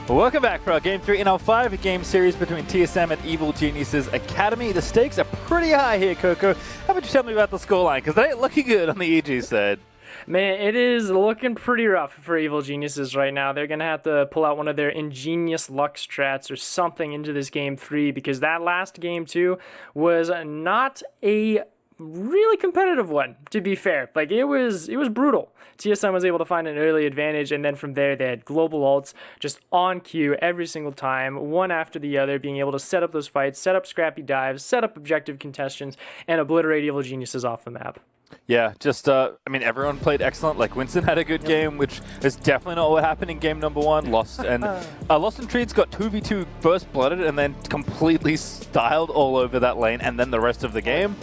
Welcome back for our Game 3 in our 5-game series between TSM and Evil Geniuses Academy. The stakes are pretty high here, Coco. How about you tell me about the scoreline? Because they ain't looking good on the EG side. Man, it is looking pretty rough for Evil Geniuses right now. They're going to have to pull out one of their ingenious luck strats or something into this Game 3 because that last Game 2 was not a really competitive one, to be fair. Like, it was brutal. TSM was able to find an early advantage, and then from there they had global ults just on cue every single time, one after the other, being able to set up those fights, set up scrappy dives, set up objective contestants, and obliterate Evil Geniuses off the map. Yeah, just, everyone played excellent. Like, Winston had a good game, which is definitely not what happened in game number 1. Lost and Treats got 2v2 first blooded and then completely styled all over that lane, and then the rest of the game.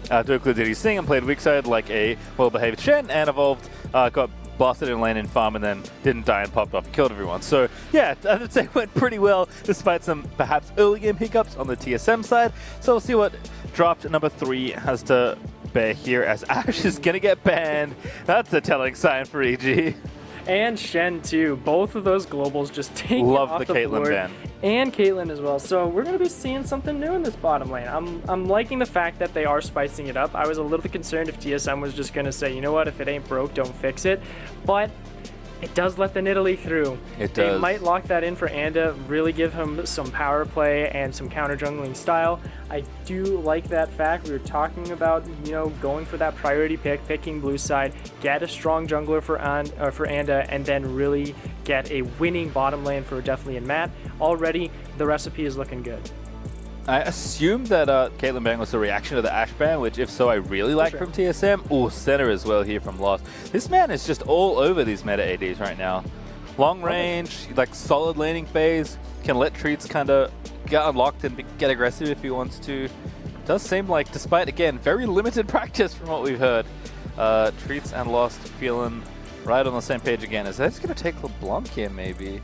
Dirkler did his thing and played weak side like a well-behaved Shen, and Evolved got blasted in lane in farm and then didn't die and popped off and killed everyone. So yeah, I would say it went pretty well despite some perhaps early game hiccups on the TSM side. So we'll see what draft number 3 has to bear here as Ashe is going to get banned. That's a telling sign for EG. And Shen too. Both of those globals just taken off the Caitlyn board. ban. And Caitlyn as well. So we're going to be seeing something new in this bottom lane. I'm liking the fact that they are spicing it up. I was a little bit concerned if TSM was just going to say, you know what, if it ain't broke, don't fix it. But it does let the Nidalee through. It does. They might lock that in for Anda, really give him some power play and some counter jungling style. I do like that fact. We were talking about, going for that priority pick, picking blue side, get a strong jungler for Anda, and then really get a winning bottom lane for Deathly and Matt. Already, the recipe is looking good. I assume that Caitlyn ban was a reaction to the Ashe ban, which if so I really like from TSM. Oh, Center as well here from Lost. This man is just all over these meta ADs right now. Long range, like solid laning phase, can let Treats kind of get unlocked and get aggressive if he wants to. Does seem like, despite, again, very limited practice from what we've heard, Treats and Lost feeling right on the same page again. Is that just going to take LeBlanc here, maybe?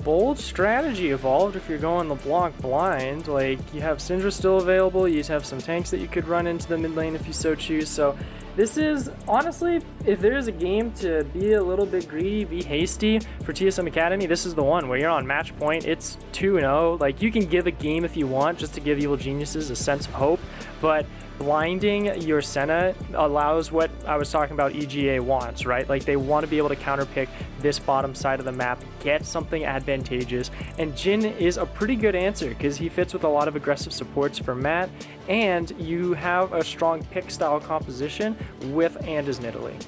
Bold strategy Evolved if you're going LeBlanc blind. Like, you have Syndra still available, you have some tanks that you could run into the mid lane if you so choose. So this is, honestly, if there's a game to be a little bit greedy, be hasty for TSM Academy, this is the one where you're on match point. It's 2-0. Like, you can give a game if you want just to give Evil Geniuses a sense of hope, but blinding your Senna allows what I was talking about EGA wants, right? Like, they want to be able to counterpick this bottom side of the map, get something advantageous, and Jhin is a pretty good answer because he fits with a lot of aggressive supports for Matt, and you have a strong pick style composition with Anda's Nidalee.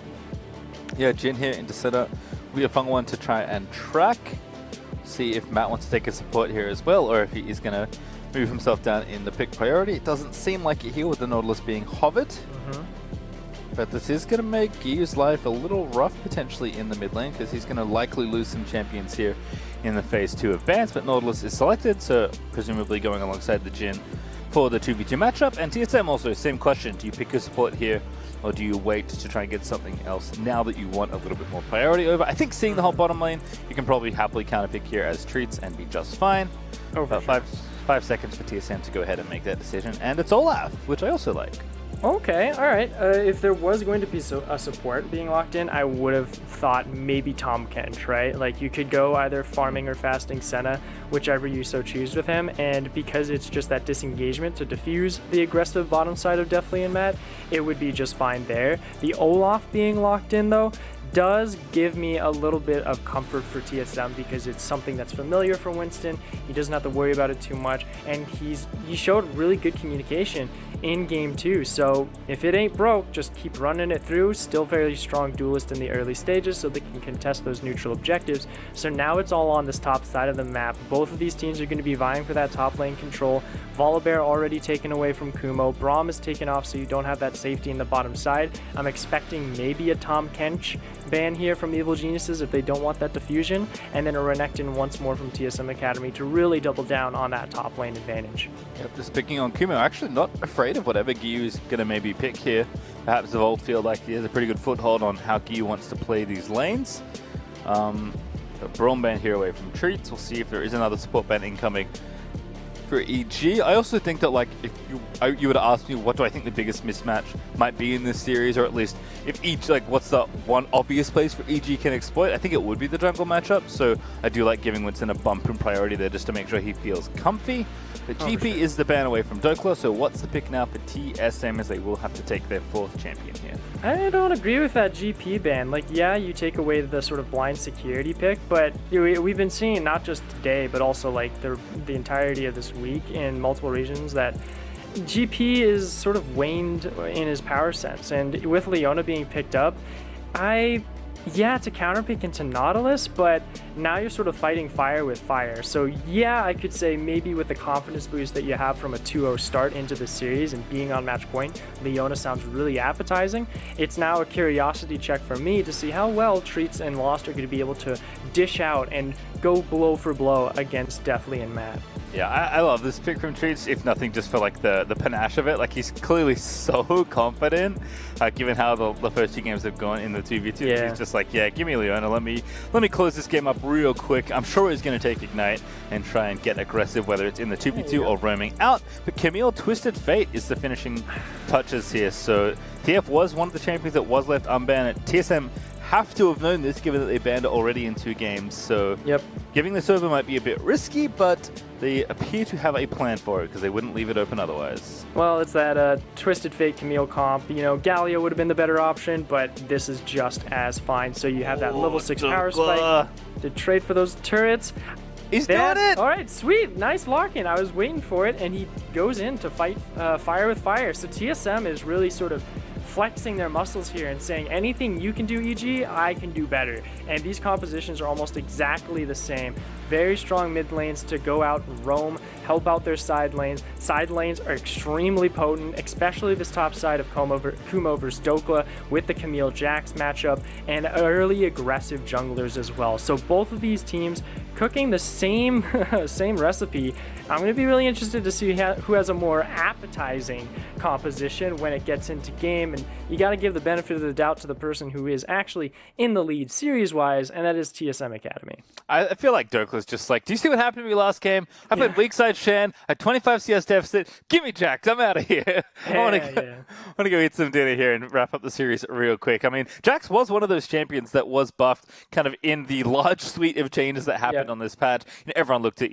Yeah, Jhin here into setup. Will be a fun one to try and track. See if Matt wants to take a support here as well, or if he is going to move himself down in the pick priority. It doesn't seem like it here with the Nautilus being hovered. But this is going to make Giyu's life a little rough potentially in the mid lane because he's going to likely lose some champions here in the phase 2 advance. But Nautilus is selected, so presumably going alongside the Jhin for the 2v2 matchup. And TSM also, same question. Do you pick a support here or do you wait to try and get something else now that you want a little bit more priority over? I think seeing the whole bottom lane, you can probably happily counterpick here as Treats and be just fine. About 5 seconds for TSM to go ahead and make that decision, and it's Olaf, which I also like. Okay, all right. If there was going to be a support being locked in, I would have thought maybe Tahm Kench, right? Like, you could go either farming or fasting Senna, whichever you so choose with him, and because it's just that disengagement to diffuse the aggressive bottom side of Deathly and Matt, it would be just fine there. The Olaf being locked in, though, does give me a little bit of comfort for TSM because it's something that's familiar for Winston. He doesn't have to worry about it too much, and he showed really good communication in game 2. So if it ain't broke, just keep running it through. Still very strong duelist in the early stages, so they can contest those neutral objectives. So now it's all on this top side of the map. Both of these teams are going to be vying for that top lane control. Volibear already taken away from Kumo. Braum is taken off, so you don't have that safety in the bottom side. I'm expecting maybe a Tahm Kench ban here from Evil Geniuses if they don't want that diffusion, and then a Renekton once more from TSM Academy to really double down on that top lane advantage. Yep, just picking on Kumo. Actually not afraid of whatever Giyu is going to maybe pick here. Perhaps Evolved feel like he has a pretty good foothold on how Giyu wants to play these lanes. A Braum ban here away from Treats. We'll see if there is another support ban incoming for EG. I also think that, like, if you would ask me what do I think the biggest mismatch might be in this series, or at least if each, like, what's the one obvious place for EG can exploit, I think it would be the jungle matchup. So I do like giving Winston a bump in priority there just to make sure he feels comfy. The GP is the ban away from Dokla, so what's the pick now for TSM, as they will have to take their 4th champion here? I don't agree with that GP ban. Like, yeah, you take away the sort of blind security pick, but we've been seeing not just today, but also like the entirety of this week in multiple regions that GP is sort of waned in his power sense. And with Leona being picked up, yeah, it's a counterpick into Nautilus, but now you're sort of fighting fire with fire. So yeah, I could say maybe with the confidence boost that you have from a 2-0 start into the series and being on match point, Leona sounds really appetizing. It's now a curiosity check for me to see how well Treats and Lost are going to be able to dish out and go blow for blow against Deathly and Matt. Yeah, I love this pick from Treats, if nothing just for like the panache of it. Like, he's clearly so confident, given how the first 2 games have gone in the 2v2. Yeah. He's just like, yeah, give me Leona, let me close this game up real quick. I'm sure he's going to take Ignite and try and get aggressive, whether it's in the 2v2 or roaming out. But Camille Twisted Fate is the finishing touches here. So TF was one of the champions that was left unbanned. TSM have to have known this, given that they banned it already in 2 games. So giving this over might be a bit risky, but they appear to have a plan for it, because they wouldn't leave it open otherwise. Well, it's that Twisted Fate Camille comp. You know, Galio would have been the better option, but this is just as fine. So you have that level 6 power spike to trade for those turrets. He's doing it! All right, sweet. Nice lock-in. I was waiting for it, and he goes in to fight fire with fire. So TSM is really sort of flexing their muscles here and saying, anything you can do, EG, I can do better. And these compositions are almost exactly the same. Very strong mid lanes to go out and roam, help out their side lanes. Side lanes are extremely potent, especially this top side of Kumo versus Dokla with the Camille Jax matchup, and early aggressive junglers as well. So both of these teams cooking the same same recipe. I'm going to be really interested to see who has a more appetizing composition when it gets into game, and you got to give the benefit of the doubt to the person who is actually in the lead series-wise, and that is TSM Academy. I feel like Dokla's just like, do you see what happened to me last game? I played weak side Shen, a 25 CS deficit. Give me Jax, I'm out of here. I want to go eat some dinner here and wrap up the series real quick. I mean, Jax was one of those champions that was buffed kind of in the large suite of changes that happened on this patch. You know, everyone looked at,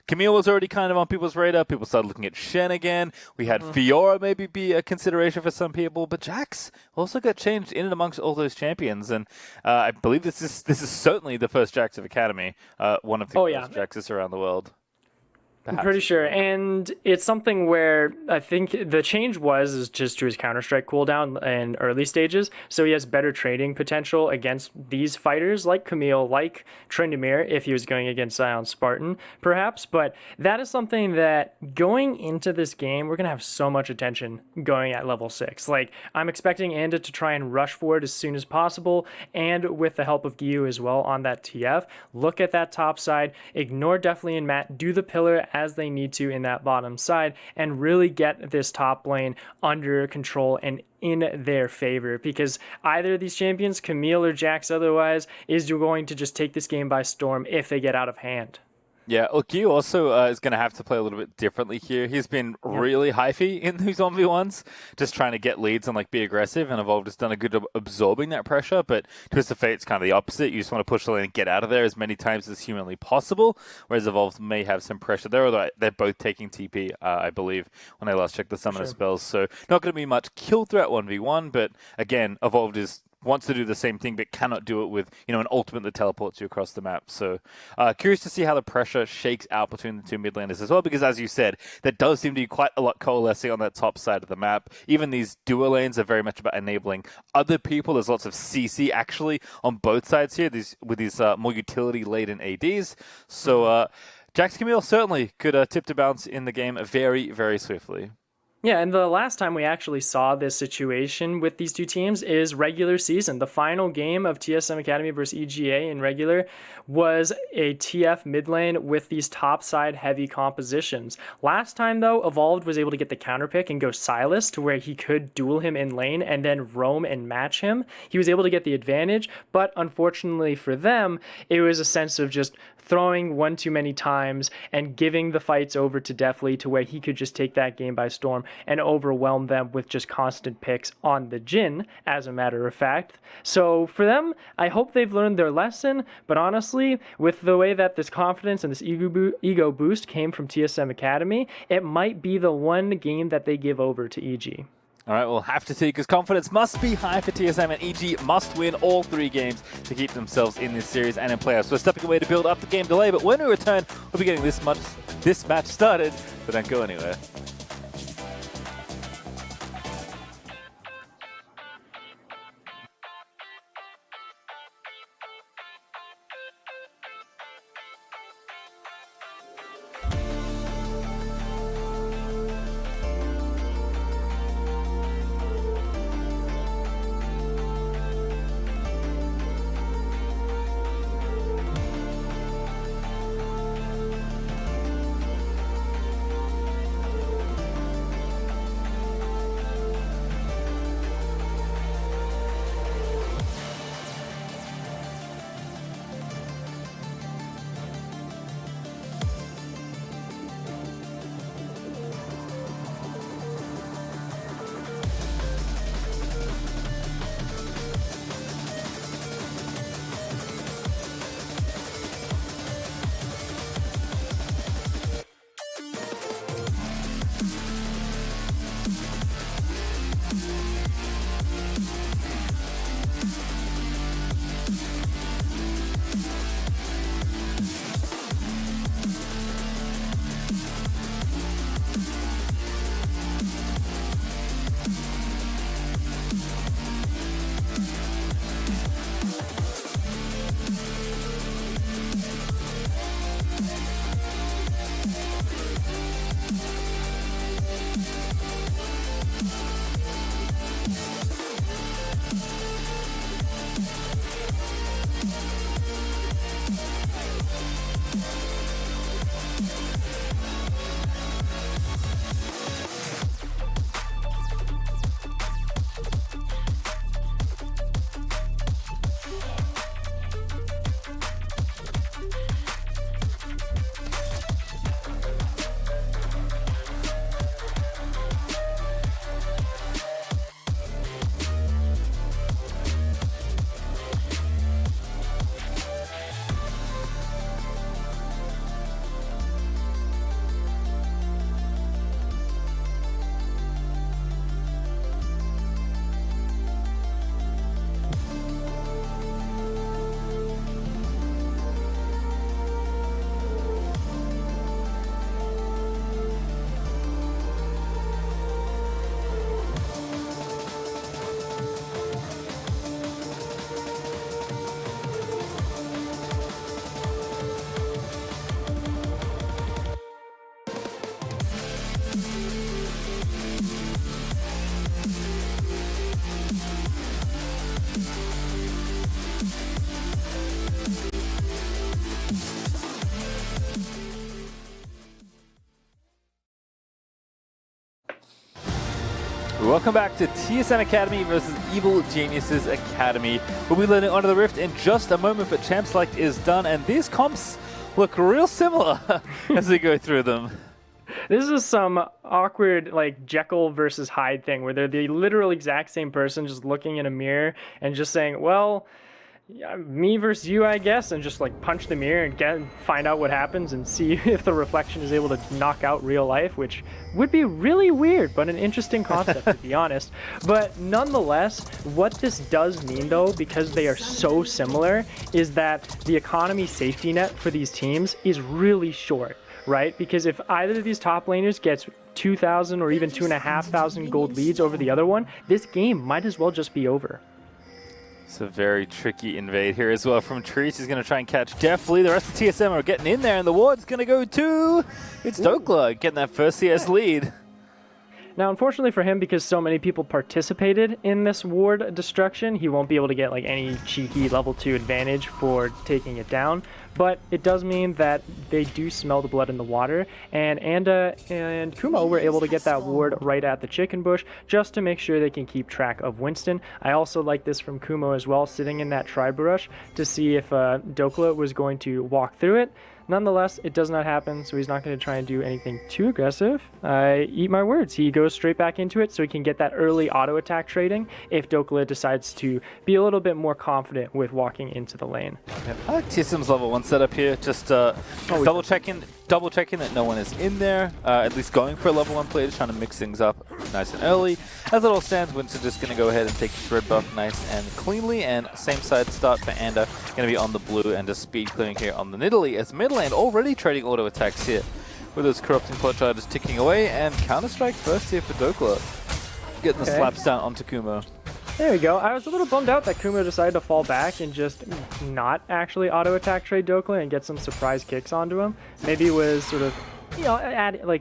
Camille was already kind of on people's radar. People started looking at Shen again. We had Fiora maybe be a consideration for some people, but Jax also got changed in and amongst all those champions. And I believe this is certainly the first Jax of Academy, one of the first Jaxes around the world. Perhaps. I'm pretty sure, and it's something where I think the change is just to his Counter-Strike cooldown in early stages, so he has better trading potential against these fighters like Camille, like Tryndamere, if he was going against Zion Spartan, perhaps, but that is something that going into this game, we're going to have so much attention going at level 6. Like, I'm expecting Anda to try and rush forward as soon as possible, and with the help of Gyu as well on that TF, look at that top side, ignore Deathly and Matt, do the pillar as they need to in that bottom side, and really get this top lane under control and in their favor, because either of these champions, Camille or Jax otherwise, is going to just take this game by storm if they get out of hand. Yeah, well, Gyu also is going to have to play a little bit differently here. He's been really hyphy in these 1v1s, just trying to get leads and be aggressive, and Evolve has done a good job absorbing that pressure, but Twisted Fate's kind of the opposite. You just want to push the lane and get out of there as many times as humanly possible, whereas Evolve may have some pressure there, although they're both taking TP, I believe, when I last checked the summoner spells, so not going to be much kill threat 1v1, but again, Evolved wants to do the same thing but cannot do it with an ultimate that teleports you across the map. So curious to see how the pressure shakes out between the two mid laners as well, because as you said, there does seem to be quite a lot coalescing on that top side of the map. Even these duo lanes are very much about enabling other people. There's lots of CC actually on both sides here, with these more utility laden ADs. So Jax Camille certainly could tip to bounce in the game very, very swiftly. Yeah, and the last time we actually saw this situation with these two teams is regular season. The final game of TSM Academy versus EGA in regular was a TF mid lane with these topside heavy compositions. Last time, though, Evolved was able to get the counter pick and go Sylas to where he could duel him in lane and then roam and match him. He was able to get the advantage, but unfortunately for them, it was a sense of just throwing one too many times and giving the fights over to Deftly to where he could just take that game by storm and overwhelm them with just constant picks on the Jhin, as a matter of fact. So for them, I hope they've learned their lesson, but honestly, with the way that this confidence and this ego boost came from TSM Academy, it might be the one game that they give over to EG. All right, we'll have to see, because confidence must be high for TSM, and EG must win all 3 games to keep themselves in this series and in playoffs. So we're stepping away to build up the game delay, but when we return, we'll be getting this match started, but don't go anywhere. Welcome back to TSM Academy versus Evil Geniuses Academy. We'll be learning Honor the Rift in just a moment, but Champ Select is done, and these comps look real similar as we go through them. This is some awkward, like, Jekyll versus Hyde thing, where they're the literal exact same person just looking in a mirror and just saying, well, yeah, me versus you, I guess, and just like punch the mirror and find out what happens and see if the reflection is able to knock out real life, which would be really weird, but an interesting concept to be honest. But nonetheless, what this does mean though, because they are so similar, is that the economy safety net for these teams is really short, right? Because if either of these top laners gets 2,000 or even 2,500 gold leads over the other one, this game might as well just be over. It's a very tricky invade here as well from Trees. He's going to try and catch Deftly. The rest of TSM are getting in there, and the ward's going to go to... It's Dokla getting that first CS lead. Now, unfortunately for him, because so many people participated in this ward destruction, he won't be able to get like any cheeky level 2 advantage for taking it down. But it does mean that they do smell the blood in the water, and Anda and Kumo were able to get that ward right at the chicken bush just to make sure they can keep track of Winston. I also like this from Kumo as well, sitting in that tri-brush to see if Dokla was going to walk through it. Nonetheless, it does not happen, so he's not going to try and do anything too aggressive. I eat my words. He goes straight back into it so he can get that early auto attack trading if Dokla decides to be a little bit more confident with walking into the lane. Yep. I like TSM's level 1 setup here, just double checking that no one is in there, at least going for a level 1 play, just trying to mix things up nice and early. As it all stands, Winston just going to go ahead and take his red buff nice and cleanly, and same side start for Anda, going to be on the blue and just speed clearing here on the Nidalee, as Midland already trading auto attacks here with those corrupting clutch riders ticking away, and Counter-Strike first here for Dokla, getting the slaps down onto Kumo. There we go. I was a little bummed out that Kumo decided to fall back and just not actually auto attack trade Dokla and get some surprise kicks onto him. Maybe it was sort of, you know,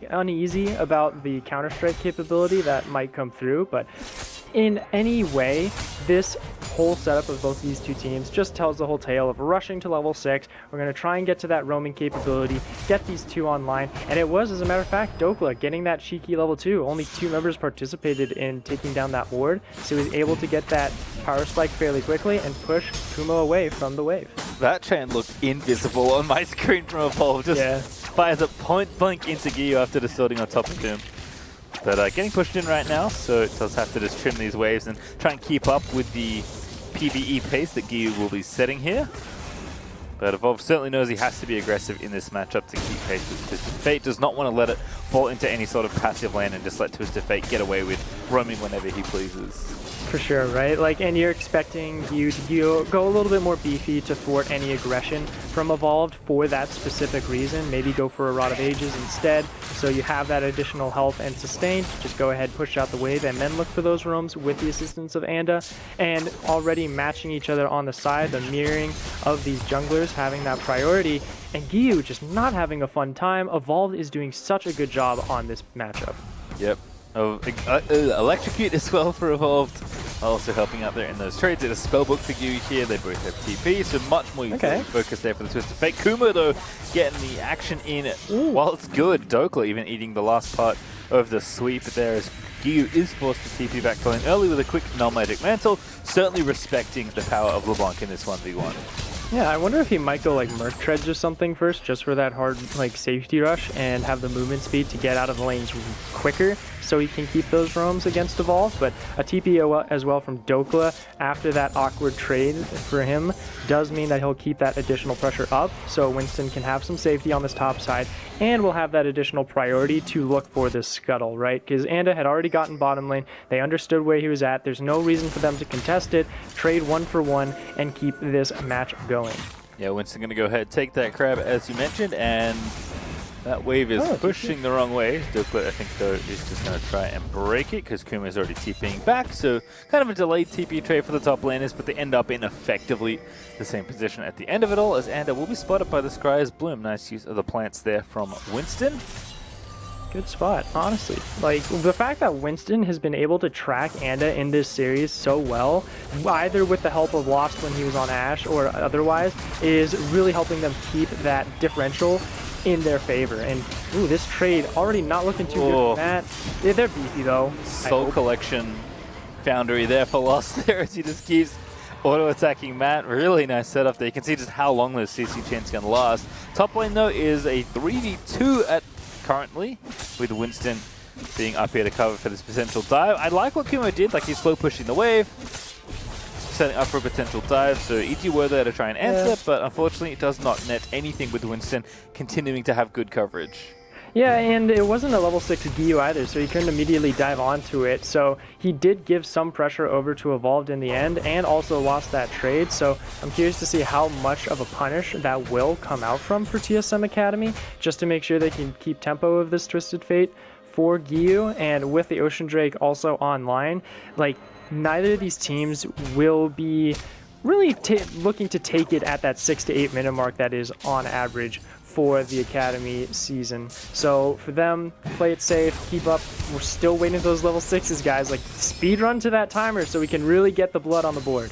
uneasy about the Counter-Strike capability that might come through, but in any way, this whole setup of both these two teams just tells the whole tale of rushing to level 6. We're going to try and get to that roaming capability, get these two online, and it was, as a matter of fact, Dokla getting that cheeky level 2. Only 2 members participated in taking down that ward, so he was able to get that power spike fairly quickly and push Kumo away from the wave. That chain looked invisible on my screen from Evolve, just fires a point blank into Giyu after distorting on top of him. But getting pushed in right now, so it does have to just trim these waves and try and keep up with the PvE pace that Giyu will be setting here. But Evolve certainly knows he has to be aggressive in this matchup to keep pace with Twisted Fate. Does not want to let it fall into any sort of passive lane and just let Twisted Fate get away with roaming whenever he pleases. For sure, right? Like, and you're expecting you to go a little bit more beefy to thwart any aggression from Evolved for that specific reason. Maybe go for a Rod of Ages instead, so you have that additional health and sustain. Just go ahead, push out the wave, and then look for those roams with the assistance of Anda. And already matching each other on the side, the mirroring of these junglers having that priority, and Giyu just not having a fun time. Evolved is doing such a good job on this matchup. Yep. Electrocute as well for Evolved. Also helping out there in those trades. It's a spellbook for Giyu here. They both have TP, so much more focus there for the Twisted Fate. Kumo, though, getting the action in while it's good. Dokla even eating the last part of the sweep there as Giyu is forced to TP back going early with a quick Null Magic Mantle. Certainly respecting the power of LeBlanc in this 1v1. Yeah, I wonder if he might go like Merc Treads or something first, just for that hard like safety rush and have the movement speed to get out of the lanes quicker so he can keep those roams against Evolve. But a TP as well from Dokla after that awkward trade for him does mean that he'll keep that additional pressure up, so Winston can have some safety on this top side and will have that additional priority to look for this scuttle, right? Because Anda had already gotten bottom lane, they understood where he was at, there's no reason for them to contest it, trade 1 for 1 and keep this match going. Yeah, Winston going to go ahead, take that crab as you mentioned, and that wave is pushing the wrong way. Dokla, I think, though, is just going to try and break it because Kumo is already TPing back. So kind of a delayed TP trade for the top laners, but they end up in effectively the same position at the end of it all, as Anda will be spotted by the Scryer's Bloom. Nice use of the plants there from Winston. Good spot, honestly. Like, the fact that Winston has been able to track Anda in this series so well, either with the help of Lost when he was on Ashe or otherwise, is really helping them keep that differential in their favor. And ooh, this trade already not looking too good for Matt. They're beefy though. Soul Collection Foundry there for Lost there as he just keeps auto-attacking Matt. Really nice setup there. You can see just how long those CC chains can last. Top lane though is a 3v2 at currently, with Winston being up here to cover for this potential dive. I like what Kumo did, like he's slow pushing the wave, setting up for a potential dive, so EG were there to try and answer, but unfortunately it does not net anything with Winston continuing to have good coverage. Yeah, and it wasn't a level 6 Giyu either, so he couldn't immediately dive onto it. So he did give some pressure over to Evolved in the end, and also lost that trade. So I'm curious to see how much of a punish that will come out from for TSM Academy, just to make sure they can keep tempo of this Twisted Fate for Giyu. And with the Ocean Drake also online, like, neither of these teams will be really looking to take it at that 6 to 8 minute mark that is on average for the Academy season. So for them, play it safe, keep up. We're still waiting for those level 6s, guys. Like, speed run to that timer so we can really get the blood on the board.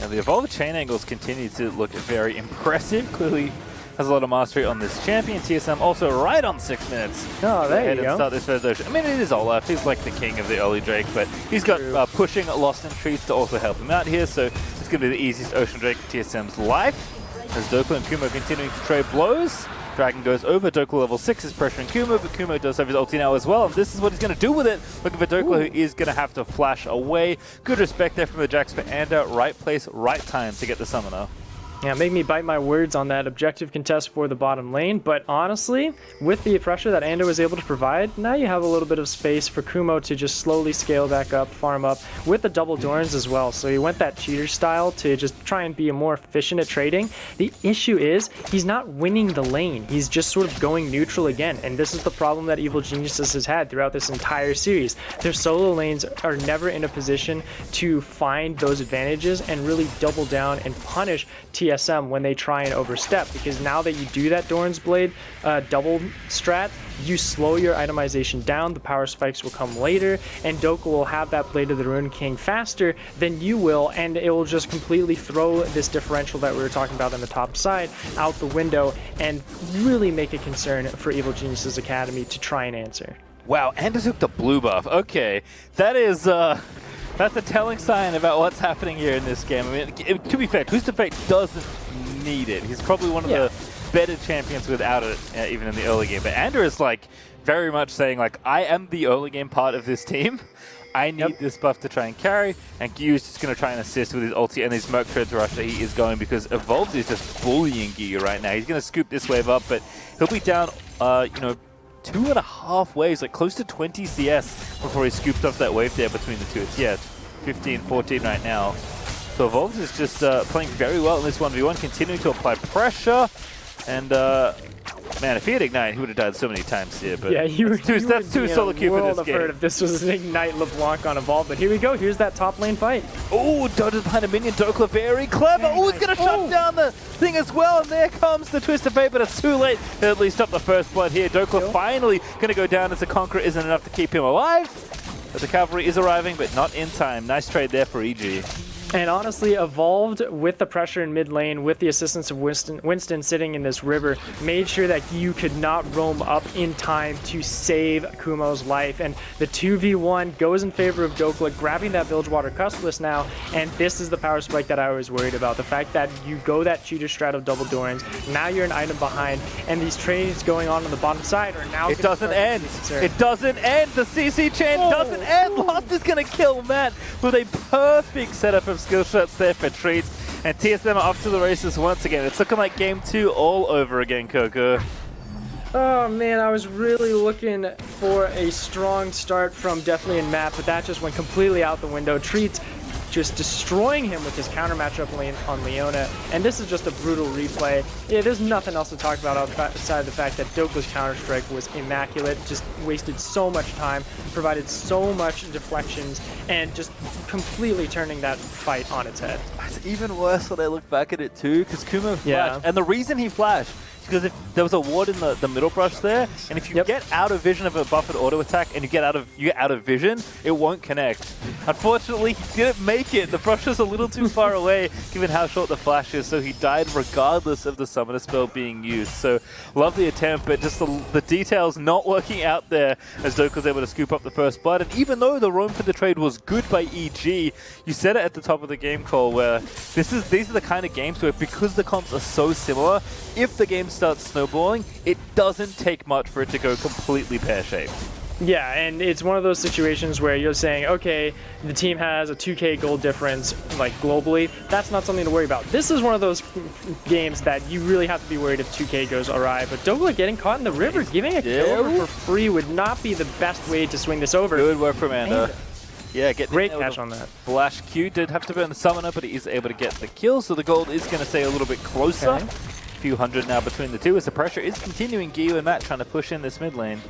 And the Evolve chain angles continue to look very impressive. Clearly has a lot of mastery on this champion. TSM also right on 6 minutes. Oh, there you go. Start this first ocean. I mean, it is Olaf. He's like the king of the early Drake, but he's got pushing Lost in Trees to also help him out here, so it's going to be the easiest ocean Drake of TSM's life. As Dokla and Kumo continuing to trade blows. Dragon goes over, Dokla level 6 is pressuring Kumo, but Kumo does have his ulti now as well, and this is what he's going to do with it. Looking for Dokla, who is going to have to flash away. Good respect there from the Jax for Anda. Right place, right time to get the summoner. Yeah, make me bite my words on that objective contest for the bottom lane, but honestly, with the pressure that Anda was able to provide, now you have a little bit of space for Kumo to just slowly scale back up, farm up, with the double Dorns as well. So he went that cheater style to just try and be more efficient at trading. The issue is, he's not winning the lane. He's just sort of going neutral again, and this is the problem that Evil Geniuses has had throughout this entire series. Their solo lanes are never in a position to find those advantages and really double down and punish TSM when they try and overstep, because now that you do that Doran's Blade double strat, you slow your itemization down, the power spikes will come later, and Dokla will have that Blade of the Ruined King faster than you will, and it will just completely throw this differential that we were talking about on the top side out the window and really make a concern for Evil Geniuses Academy to try and answer. Wow, Anda took the blue buff. Okay, that is that's a telling sign about what's happening here in this game. I mean, to be fair, Twisted Fate doesn't need it. He's probably one of the better champions without it, even in the early game. But Anda is like very much saying, like, I am the early game part of this team. I need this buff to try and carry, and Gyu is just going to try and assist with his ulti and his Merc Treads rush that he is going, because Evolved is just bullying Gyu right now. He's going to scoop this wave up, but he'll be down, you know, 2.5 waves, like close to 20 CS before he scooped off that wave there between the two. It's, yeah, 15, 14 right now. So Evolved is just playing very well in this 1v1, continuing to apply pressure. And, man, if he had Ignite, he would have died so many times here. But yeah, that's too solo queue for this game. If this was an Ignite LeBlanc on Evolve, but here we go. Here's that top lane fight. Oh, dodges behind a minion. Dokla very clever. Oh, he's going to shut down the thing as well. And there comes the Twisted Fate, but it's too late to at least stop the first blood here. Dokla finally going to go down as the Conqueror isn't enough to keep him alive. But the cavalry is arriving, but not in time. Nice trade there for EG. And honestly, Evolved with the pressure in mid lane, with the assistance of Winston sitting in this river, made sure that you could not roam up in time to save Kumo's life. And the 2v1 goes in favor of Dokla, grabbing that Bilgewater Cutlass now. And this is the power spike that I was worried about. The fact that you go that cheater strat of double Dorans, now you're an item behind, and these trades going on the bottom side are now. It doesn't end. It doesn't end. The CC chain doesn't end. Lost is going to kill Matt with a perfect setup of skill shots there for Treats, and TSM are off to the races once again. It's looking like game 2 all over again, Coco. Oh man, I was really looking for a strong start from Deathly and Matt, but that just went completely out the window. Treats just destroying him with his counter matchup lane on Leona, and this is just a brutal replay. Yeah, there's nothing else to talk about outside the fact that Dokla's counter-strike was immaculate, just wasted so much time, provided so much deflections, and just completely turning that fight on its head. It's even worse when I look back at it too, because Kumo flashed, and the reason he flashed because if there was a ward in the middle brush there, and if you get out of vision of a buffered auto attack and you get out of vision, it won't connect. Unfortunately, he didn't make it. The brush was a little too far away given how short the flash is, so he died regardless of the summoner spell being used. So lovely attempt, but just the details not working out there as Dokla was able to scoop up the first blood. And even though the roam for the trade was good by EG, you said it at the top of the game call where these are the kind of games where, because the comps are so similar, if the game starts snowballing, it doesn't take much for it to go completely pear-shaped. Yeah, and it's one of those situations where you're saying, okay, the team has a 2k gold difference, like, globally. That's not something to worry about. This is one of those games that you really have to be worried if 2k goes awry. But Dokla getting caught in the river, giving a kill over for free would not be the best way to swing this over. Good work from Anda. Yeah, great catch on that. Flash Q did have to burn the summoner, but he is able to get the kill, so the gold is going to stay a little bit closer. A few hundred now between the two as the pressure is continuing. Gyu and Matt trying to push in this mid lane.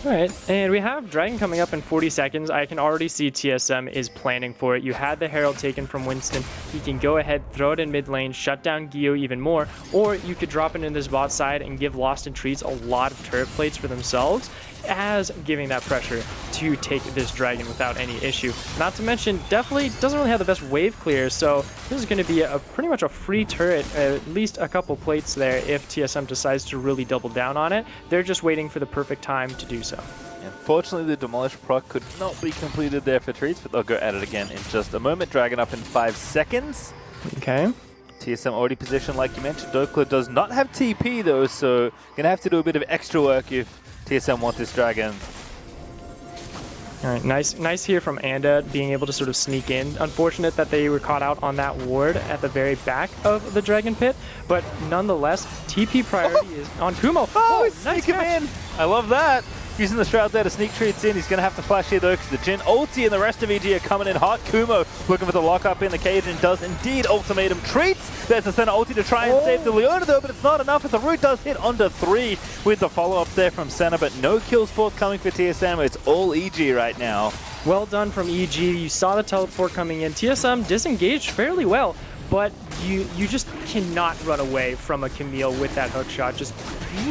All right, and we have Dragon coming up in 40 seconds. I can already see TSM is planning for it. You had the Herald taken from Winston. He can go ahead, throw it in mid lane, shut down Gio even more, or you could drop it in this bot side and give Lost in Treats a lot of turret plates for themselves, as giving that pressure to take this Dragon without any issue. Not to mention, definitely doesn't really have the best wave clear, so this is going to be a pretty much a free turret, at least a couple plates there if TSM decides to really double down on it. They're just waiting for the perfect time to do so. Unfortunately, the Demolish proc could not be completed there for Treats, but they'll go at it again in just a moment. Dragon up in 5 seconds. Okay. TSM already positioned, like you mentioned. Dokla does not have TP though, so gonna have to do a bit of extra work if TSM want this Dragon. All right, nice here from Anda being able to sort of sneak in. Unfortunate that they were caught out on that ward at the very back of the Dragon Pit, but nonetheless, TP priority is on Kumo. Oh, nice sneak him in! I love that. Using the Shroud there to sneak Treats in. He's going to have to flash here though because the Jhin ulti and the rest of EG are coming in hot. Kumo looking for the lockup in the cage and does indeed ultimatum Treats. There's the center ulti to try and save the Leona though, but it's not enough as the root does hit under 3 with the follow-up there from Senna, but no kills forthcoming for TSM. It's all EG right now. Well done from EG. You saw the teleport coming in. TSM disengaged fairly well, but you just cannot run away from a Camille with that hook shot. Just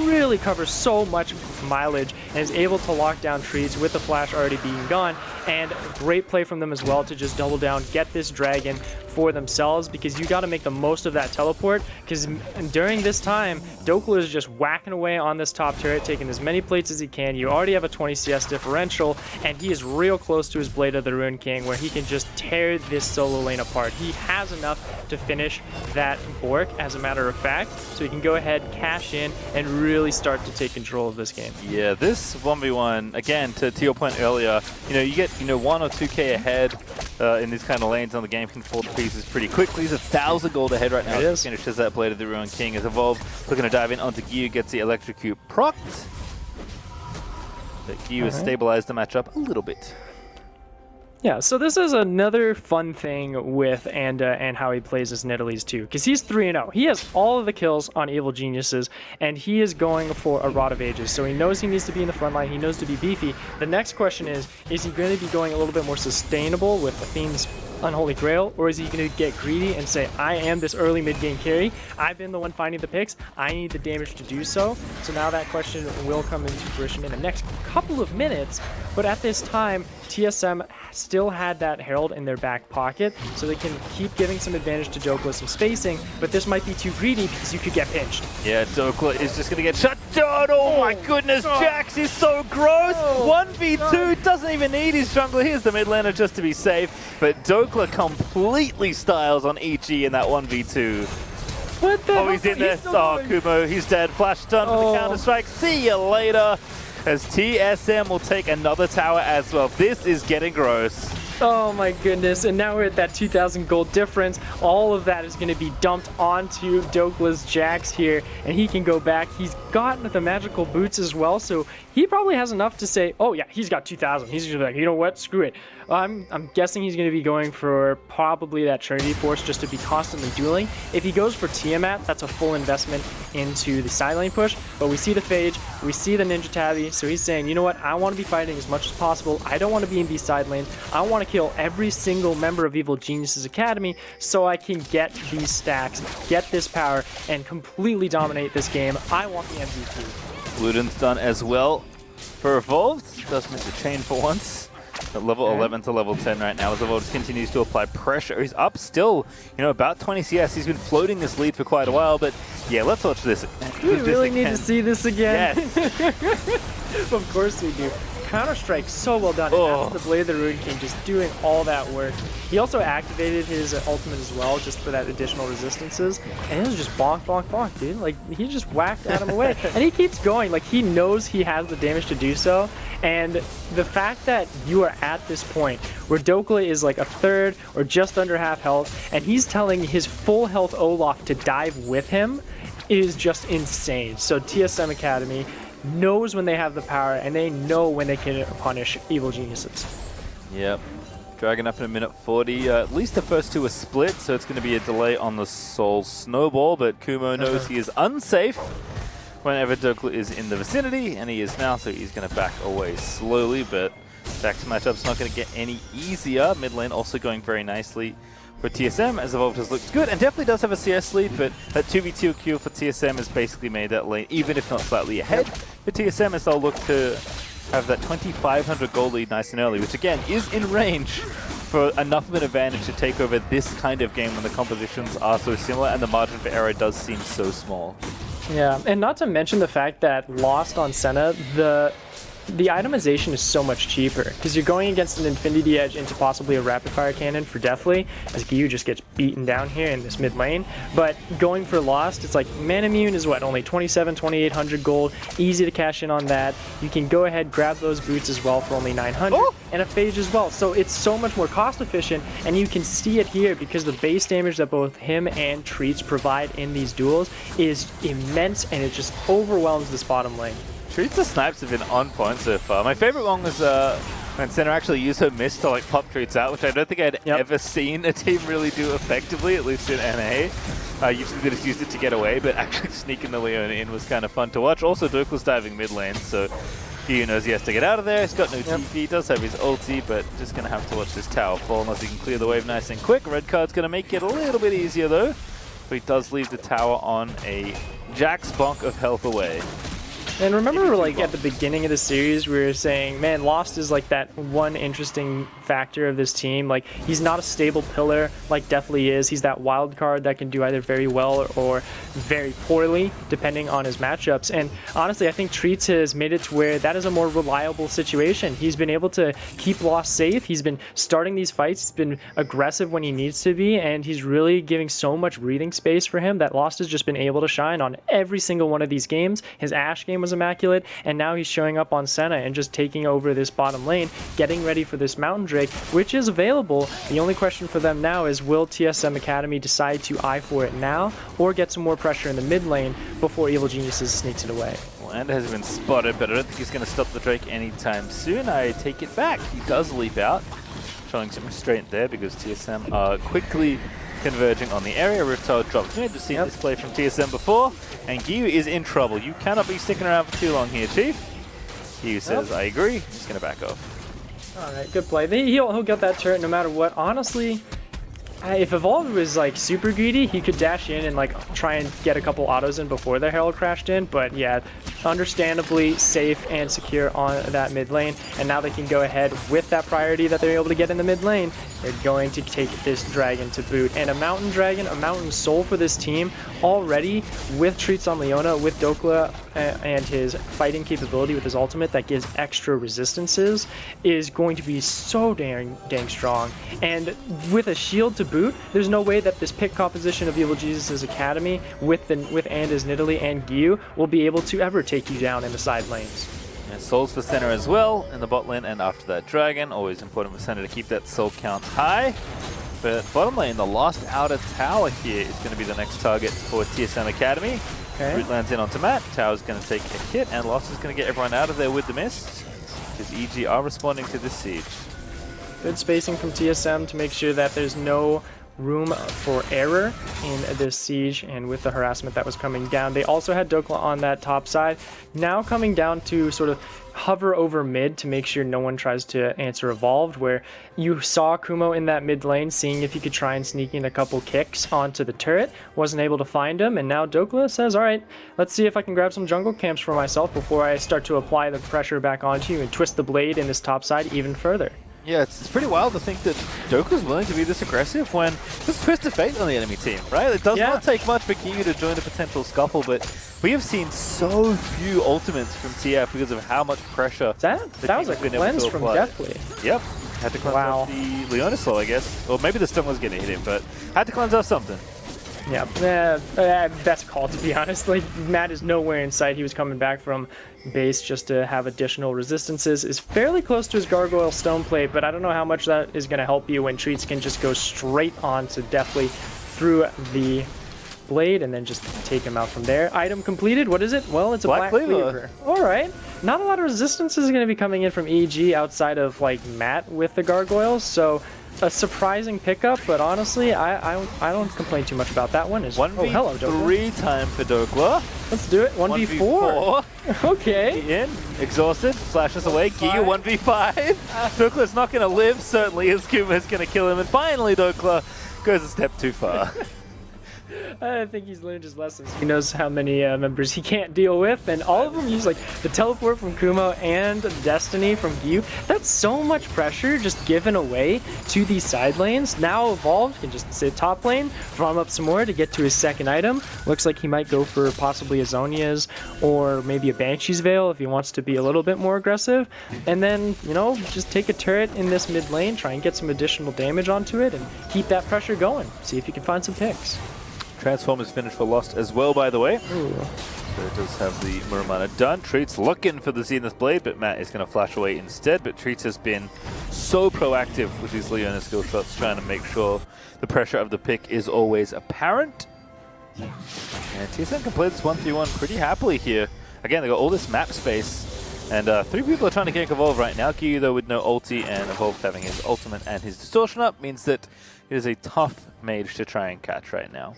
really covers so much mileage and is able to lock down Treats with the flash already being gone. And great play from them as well to just double down, get this Dragon for themselves, because you got to make the most of that teleport, because during this time Dokla is just whacking away on this top turret, taking as many plates as he can. You already have a 20 CS differential, and he is real close to his Blade of the Ruined King where he can just tear this solo lane apart. He has enough to finish that Bork, as a matter of fact, so he can go ahead, cash in, and really start to take control of this game. Yeah, this 1v1, again, to your point earlier, you get 1 or 2k ahead in these kind of lanes, and the game can fall to pieces pretty quickly. He's 1,000 gold ahead right now. It is. Finishes that Blade of the Ruined King as Evolve looking to dive in onto Gyu, gets the Electrocute procced. But Gyu has stabilized the matchup a little bit. Yeah, so this is another fun thing with Anda and how he plays as Nidalee too, because he's 3-0. He has all of the kills on Evil Geniuses, and he is going for a Rod of Ages, so he knows he needs to be in the front line, he knows to be beefy. The next question is he going to be going a little bit more sustainable with Athene's Unholy Grail, or is he going to get greedy and say, I am this early mid-game carry, I've been the one finding the picks, I need the damage to do so? So now that question will come into fruition in the next couple of minutes, but at this time, TSM still had that Herald in their back pocket, so they can keep giving some advantage to Dokla, some spacing, but this might be too greedy because you could get pinched. Yeah, Dokla is just going to get shut down. Oh my goodness, Jax is so gross. 1v2, doesn't even need his jungler. Here's the mid laner just to be safe, but Dokla completely styles on EG in that 1v2. What the Oh, he's in there. Oh, Kumo, he's dead. Flash stun for the counter-strike. See you later. As TSM will take another tower as well. This is getting gross. Oh my goodness, and now we're at that 2,000 gold difference. All of that is going to be dumped onto Dokla's Jax here, and he can go back. He's got the magical boots as well, so he probably has enough to say, oh yeah, he's got 2,000. He's just like, you know what, screw it. I'm guessing he's going to be going for probably that Trinity Force just to be constantly dueling. If he goes for Tiamat, that's a full investment into the side lane push, but we see the Phage, we see the Ninja Tabby, so he's saying, you know what, I want to be fighting as much as possible. I don't want to be in these side lanes. I want to kill every single member of Evil Geniuses Academy so I can get these stacks, get this power, and completely dominate this game. I want the MVP. Luden's done as well for Evolved. Does miss a chain for once. At level 11 to level 10 right now as Evolved continues to apply pressure. He's up still, about 20 CS. He's been floating this lead for quite a while, but yeah, let's watch this. We really need to see this again. Yes. Of course we do. Counter-Strike so well done. And that's the Blade of the Ruined King just doing all that work. He also activated his ultimate as well just for that additional resistances. And it was just bonk, bonk, bonk, dude. Like, he just whacked at him away. And he keeps going. Like, he knows he has the damage to do so. And the fact that you are at this point where Dokla is like a third or just under half health, and he's telling his full health Olaf to dive with him is just insane. So TSM Academy knows when they have the power, and they know when they can punish Evil Geniuses. Yep. Dragon up in a minute 40. At least the first two are split, so it's going to be a delay on the Soul Snowball, but Kumo knows he is unsafe whenever Dokla is in the vicinity, and he is now, so he's going to back away slowly, but Jack's matchup's not going to get any easier. Mid lane also going very nicely for TSM, as Evolved has looked good, and definitely does have a CS lead, but that 2v2 kill for TSM has basically made that lane, even if not slightly ahead, for TSM as they'll look to have that 2,500 gold lead nice and early, which again is in range for enough of an advantage to take over this kind of game when the compositions are so similar and the margin for error does seem so small. Yeah, and not to mention the fact that Lost on Senna, the itemization is so much cheaper because you're going against an Infinity Edge into possibly a rapid fire cannon for Deathly, as Gyu just gets beaten down here in this mid lane. But going for Lost, it's like Manamune is what, only 2,800 gold, easy to cash in on that. You can go ahead, grab those boots as well for only 900, and a Phage as well. So it's so much more cost efficient, and you can see it here because the base damage that both him and Treats provide in these duels is immense, and it just overwhelms this bottom lane. Treats the snipes have been on point so far. My favorite one was when Senna actually used her mist to like pop Treats out, which I don't think I'd ever seen a team really do effectively, at least in NA. Usually they just used it to get away, but actually sneaking the Leona in was kind of fun to watch. Also, Dokla's diving mid lane, so he knows he has to get out of there. He's got no TP, he does have his ulti, but just going to have to watch this tower fall unless he can clear the wave nice and quick. Red card's going to make it a little bit easier though, but he does leave the tower on a Jack's bonk of health away. And remember, like, at the beginning of the series, we were saying, man, Lost is, like, that one interesting factor of this team. Like, he's not a stable pillar like Deathly is. He's that wild card that can do either very well or very poorly, depending on his matchups. And honestly, I think Treats has made it to where that is a more reliable situation. He's been able to keep Lost safe. He's been starting these fights. He's been aggressive when he needs to be, and he's really giving so much breathing space for him that Lost has just been able to shine on every single one of these games. His Ashe game was immaculate, and now he's showing up on Senna and just taking over this bottom lane, getting ready for this Mountain Drake, which is available. The only question for them now is, will TSM Academy decide to eye for it now, or get some more pressure in the mid lane before Evil Geniuses sneaks it away? Lander has been spotted, but I don't think he's going to stop the Drake anytime soon. I take it back. He does leap out, showing some restraint there because TSM are quickly converging on the area. Riptide drops mid. We've seen this play from TSM before, and Gyu is in trouble. You cannot be sticking around for too long here, Chief. Gyu says, I agree. He's going to back off. Alright, good play. He'll get that turret no matter what. Honestly, if Evolved was like super greedy, he could dash in and like try and get a couple autos in before the Herald crashed in, but yeah, understandably safe and secure on that mid lane, and now they can go ahead with that priority that they're able to get in the mid lane. They're going to take this dragon to boot, and a mountain dragon, a mountain soul for this team already, with Treats on Leona, with Dokla and his fighting capability with his ultimate that gives extra resistances, is going to be so dang strong. And with a shield to boot, there's no way that this pick composition of Evil Jesus' Academy with Andis Nidalee and Gyu will be able to ever take you down in the side lanes. And souls for Senna as well in the bot lane, and after that dragon, always important for Senna to keep that soul count high. But bottom lane, the last outer tower here is going to be the next target for TSM Academy. Okay. Root lands in onto Matt, tower's going to take a hit, and Lost is going to get everyone out of there with the mist, because EG are responding to this siege. Good spacing from TSM to make sure that there's no room for error in this siege, and with the harassment that was coming down. They also had Dokla on that top side, now coming down to sort of hover over mid to make sure no one tries to answer Evolved, where you saw Kumo in that mid lane seeing if he could try and sneak in a couple kicks onto the turret, wasn't able to find him, and now Dokla says, alright, let's see if I can grab some jungle camps for myself before I start to apply the pressure back onto you and twist the blade in this top side even further. Yeah, it's pretty wild to think that Dokla's willing to be this aggressive when there's Twist of Fate on the enemy team, right? It does not take much for Gyu to join the potential scuffle, but we have seen so few ultimates from TF because of how much pressure that was a cleanse from Deathly. Yep, had to cleanse off the Leona Soul, I guess. Or maybe the stun was going to hit him, but had to cleanse off something. Yeah, best call, to be honest. Like, Matt is nowhere in sight. He was coming back from base just to have additional resistances. Is fairly close to his Gargoyle Stone Plate, but I don't know how much that is going to help you when Treats can just go straight on to Deathly through the blade and then just take him out from there. Item completed. What is it? Well, it's a Black Cleaver. All right. Not a lot of resistance is going to be coming in from EG outside of, like, Matt with the Gargoyles, so a surprising pickup, but honestly, I don't complain too much about that one. Is 1v3 time for Dokla. Let's do it. 1v4. Okay. In, exhausted, flashes away. Giyu 1v5. Dokla's not going to live, certainly, as Kuma is going to kill him. And finally, Dokla goes a step too far. I think he's learned his lessons. He knows how many members he can't deal with, and all of them use like the teleport from Kumo and Destiny from Giyu. That's so much pressure just given away to these side lanes. Now Evolved can just sit top lane, farm up some more to get to his second item. Looks like he might go for possibly a Zhonya's or maybe a Banshee's Veil if he wants to be a little bit more aggressive. And then, you know, just take a turret in this mid lane, try and get some additional damage onto it, and keep that pressure going. See if you can find some picks. Transform is finished for Lost as well, by the way. Ooh. So it does have the Muramana done. Treats looking for the Zenith Blade, but Matt is going to flash away instead. But Treats has been so proactive with his Leona skill shots, trying to make sure the pressure of the pick is always apparent. And TSM can play this 1v1 pretty happily here. Again, they got all this map space. And 3 people are trying to gank Evolve right now. Giyu, though, with no ulti, and Evolve having his ultimate and his distortion up, means that it is a tough mage to try and catch right now.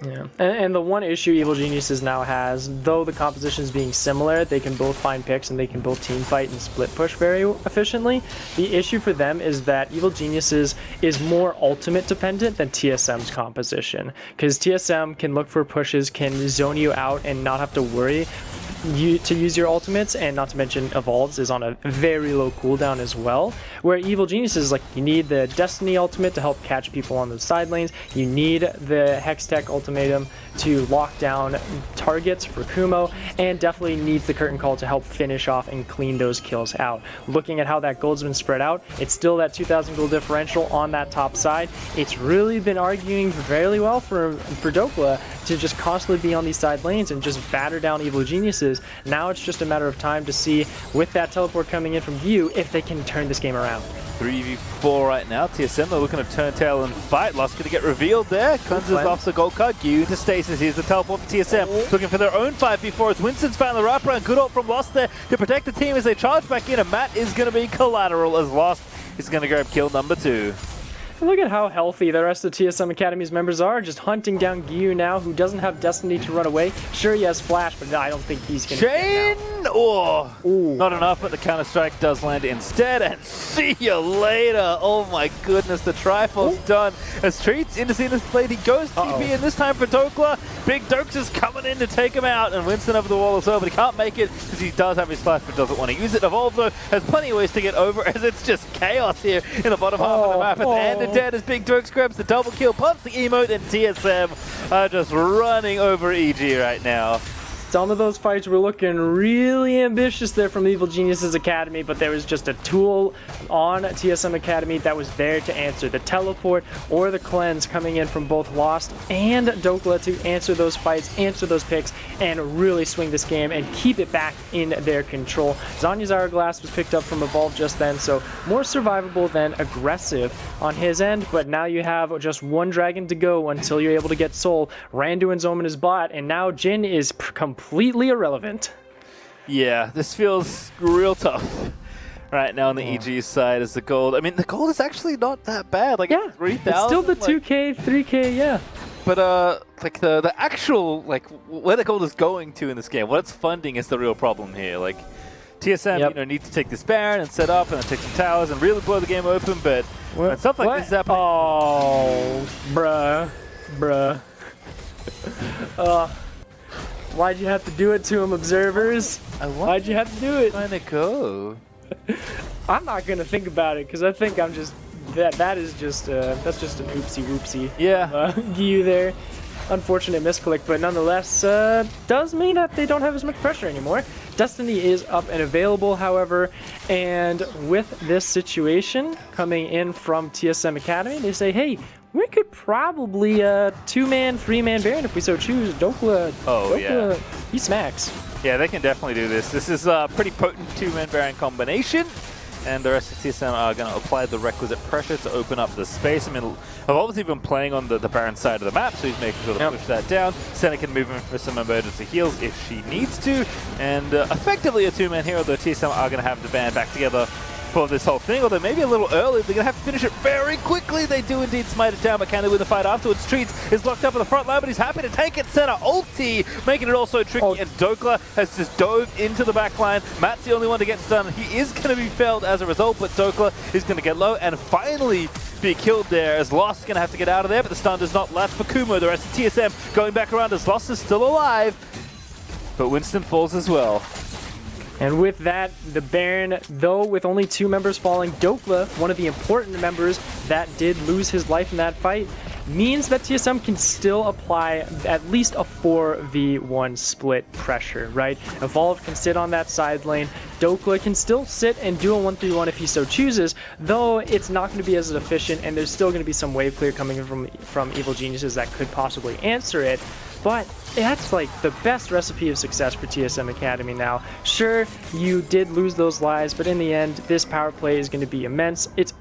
Yeah, and the one issue Evil Geniuses now has, though the compositions being similar, they can both find picks and they can both team fight and split push very efficiently. The issue for them is that Evil Geniuses is more ultimate dependent than TSM's composition, because TSM can look for pushes, can zone you out and not have to worry to use your ultimates, and not to mention Evolves is on a very low cooldown as well, where Evil Geniuses, like, you need the Destiny ultimate to help catch people on the side lanes, you need the Hextech ultimatum to lock down targets for Kumo, and definitely needs the Curtain Call to help finish off and clean those kills out. Looking at how that gold's been spread out, it's still that 2,000 gold differential on that top side. It's really been arguing fairly well for Dokla to just constantly be on these side lanes and just batter down Evil Geniuses. Now it's just a matter of time to see, with that teleport coming in from Giyu, if they can turn this game around. 3v4 right now. TSM, they're looking to turn tail and fight. Lost going to get revealed there. Cleanses off the gold card. Giyu into stasis. Here's the teleport for TSM. Looking for their own 5v4 as Winston's found the wraparound. Good ult from Lost there to protect the team as they charge back in. And Matt is going to be collateral as Lost is going to grab kill number 2. Look at how healthy the rest of TSM Academy's members are, just hunting down Giyu now, who doesn't have Destiny to run away. Sure, he has Flash, but I don't think he's going to Shane! Oh, not enough, but the Counter-Strike does land instead, and see you later! Oh my goodness, the Triforce done. As Treats into Zenith's Blade, he goes TP, and this time for Dokla. Big Dokes is coming in to take him out, and Winston over the wall as well, but he can't make it because he does have his Flash, but doesn't want to use it. Evolve, though, has plenty of ways to get over, as it's just chaos here in the bottom half of the map. It's dead as Big Dokes grabs the double kill, pumps the emote, and TSM are just running over EG right now. Some of those fights were looking really ambitious there from Evil Geniuses Academy, but there was just a tool on TSM Academy that was there to answer the teleport or the cleanse coming in from both Lost and Dokla to answer those fights, answer those picks, and really swing this game and keep it back in their control. Zhonya's Hourglass was picked up from Evolve just then, so more survivable than aggressive on his end, but now you have just one dragon to go until you're able to get Soul. Randu and Zoman is bot, and now Jin is completely irrelevant. Yeah, this feels real tough right now on the EG side as the gold. I mean, the gold is actually not that bad. Like, yeah, 3,000. It's still the 2K, 3K, yeah. But like the actual, like, where the gold is going to in this game, what it's funding is the real problem here. Like, TSM, you know, need to take this Baron and set up and then take some towers and really blow the game open. But when stuff like this is happening, oh, bruh. Why'd you have to do it to him, observers? Why'd you have to do it? Where'd it go? I'm not gonna think about it because I think I'm just that is just that's just an oopsie whoopsie. Yeah. Giyu there. Unfortunate misclick, but nonetheless does mean that they don't have as much pressure anymore. Destiny is up and available, however, and with this situation coming in from TSM Academy, they say, hey, we could probably 2-man, 3-man Baron if we so choose. Dokla, he smacks. Yeah, they can definitely do this. This is a pretty potent 2-man Baron combination. And the rest of TSM are going to apply the requisite pressure to open up the space. I mean, I've obviously been playing on the Baron side of the map, so he's making sure to push that down. Senna can move in for some emergency heals if she needs to. And effectively a 2-man hero, though TSM are going to have the band back together for this whole thing, although maybe a little early. They're going to have to finish it very quickly. They do indeed smite it down, but can they win the fight afterwards? Treats is locked up in the front line, but he's happy to take it. Center ulti, making it also tricky, and Dokla has just dove into the back line. Matt's the only one to get stunned. He is going to be felled as a result, but Dokla is going to get low and finally be killed there, as Lost is going to have to get out of there, but the stun does not last for Kumo. The rest of TSM going back around as Lost is still alive, but Winston falls as well. And with that, the Baron, though with only 2 members falling, Dokla, one of the important members that did lose his life in that fight, means that TSM can still apply at least a 4v1 split pressure, right? Evolve can sit on that side lane. Dokla can still sit and do a 1-3-1 if he so chooses, though it's not going to be as efficient, and there's still going to be some wave clear coming from Evil Geniuses that could possibly answer it. But that's like the best recipe of success for TSM Academy now. Sure, you did lose those lives, but in the end, this power play is going to be immense. It's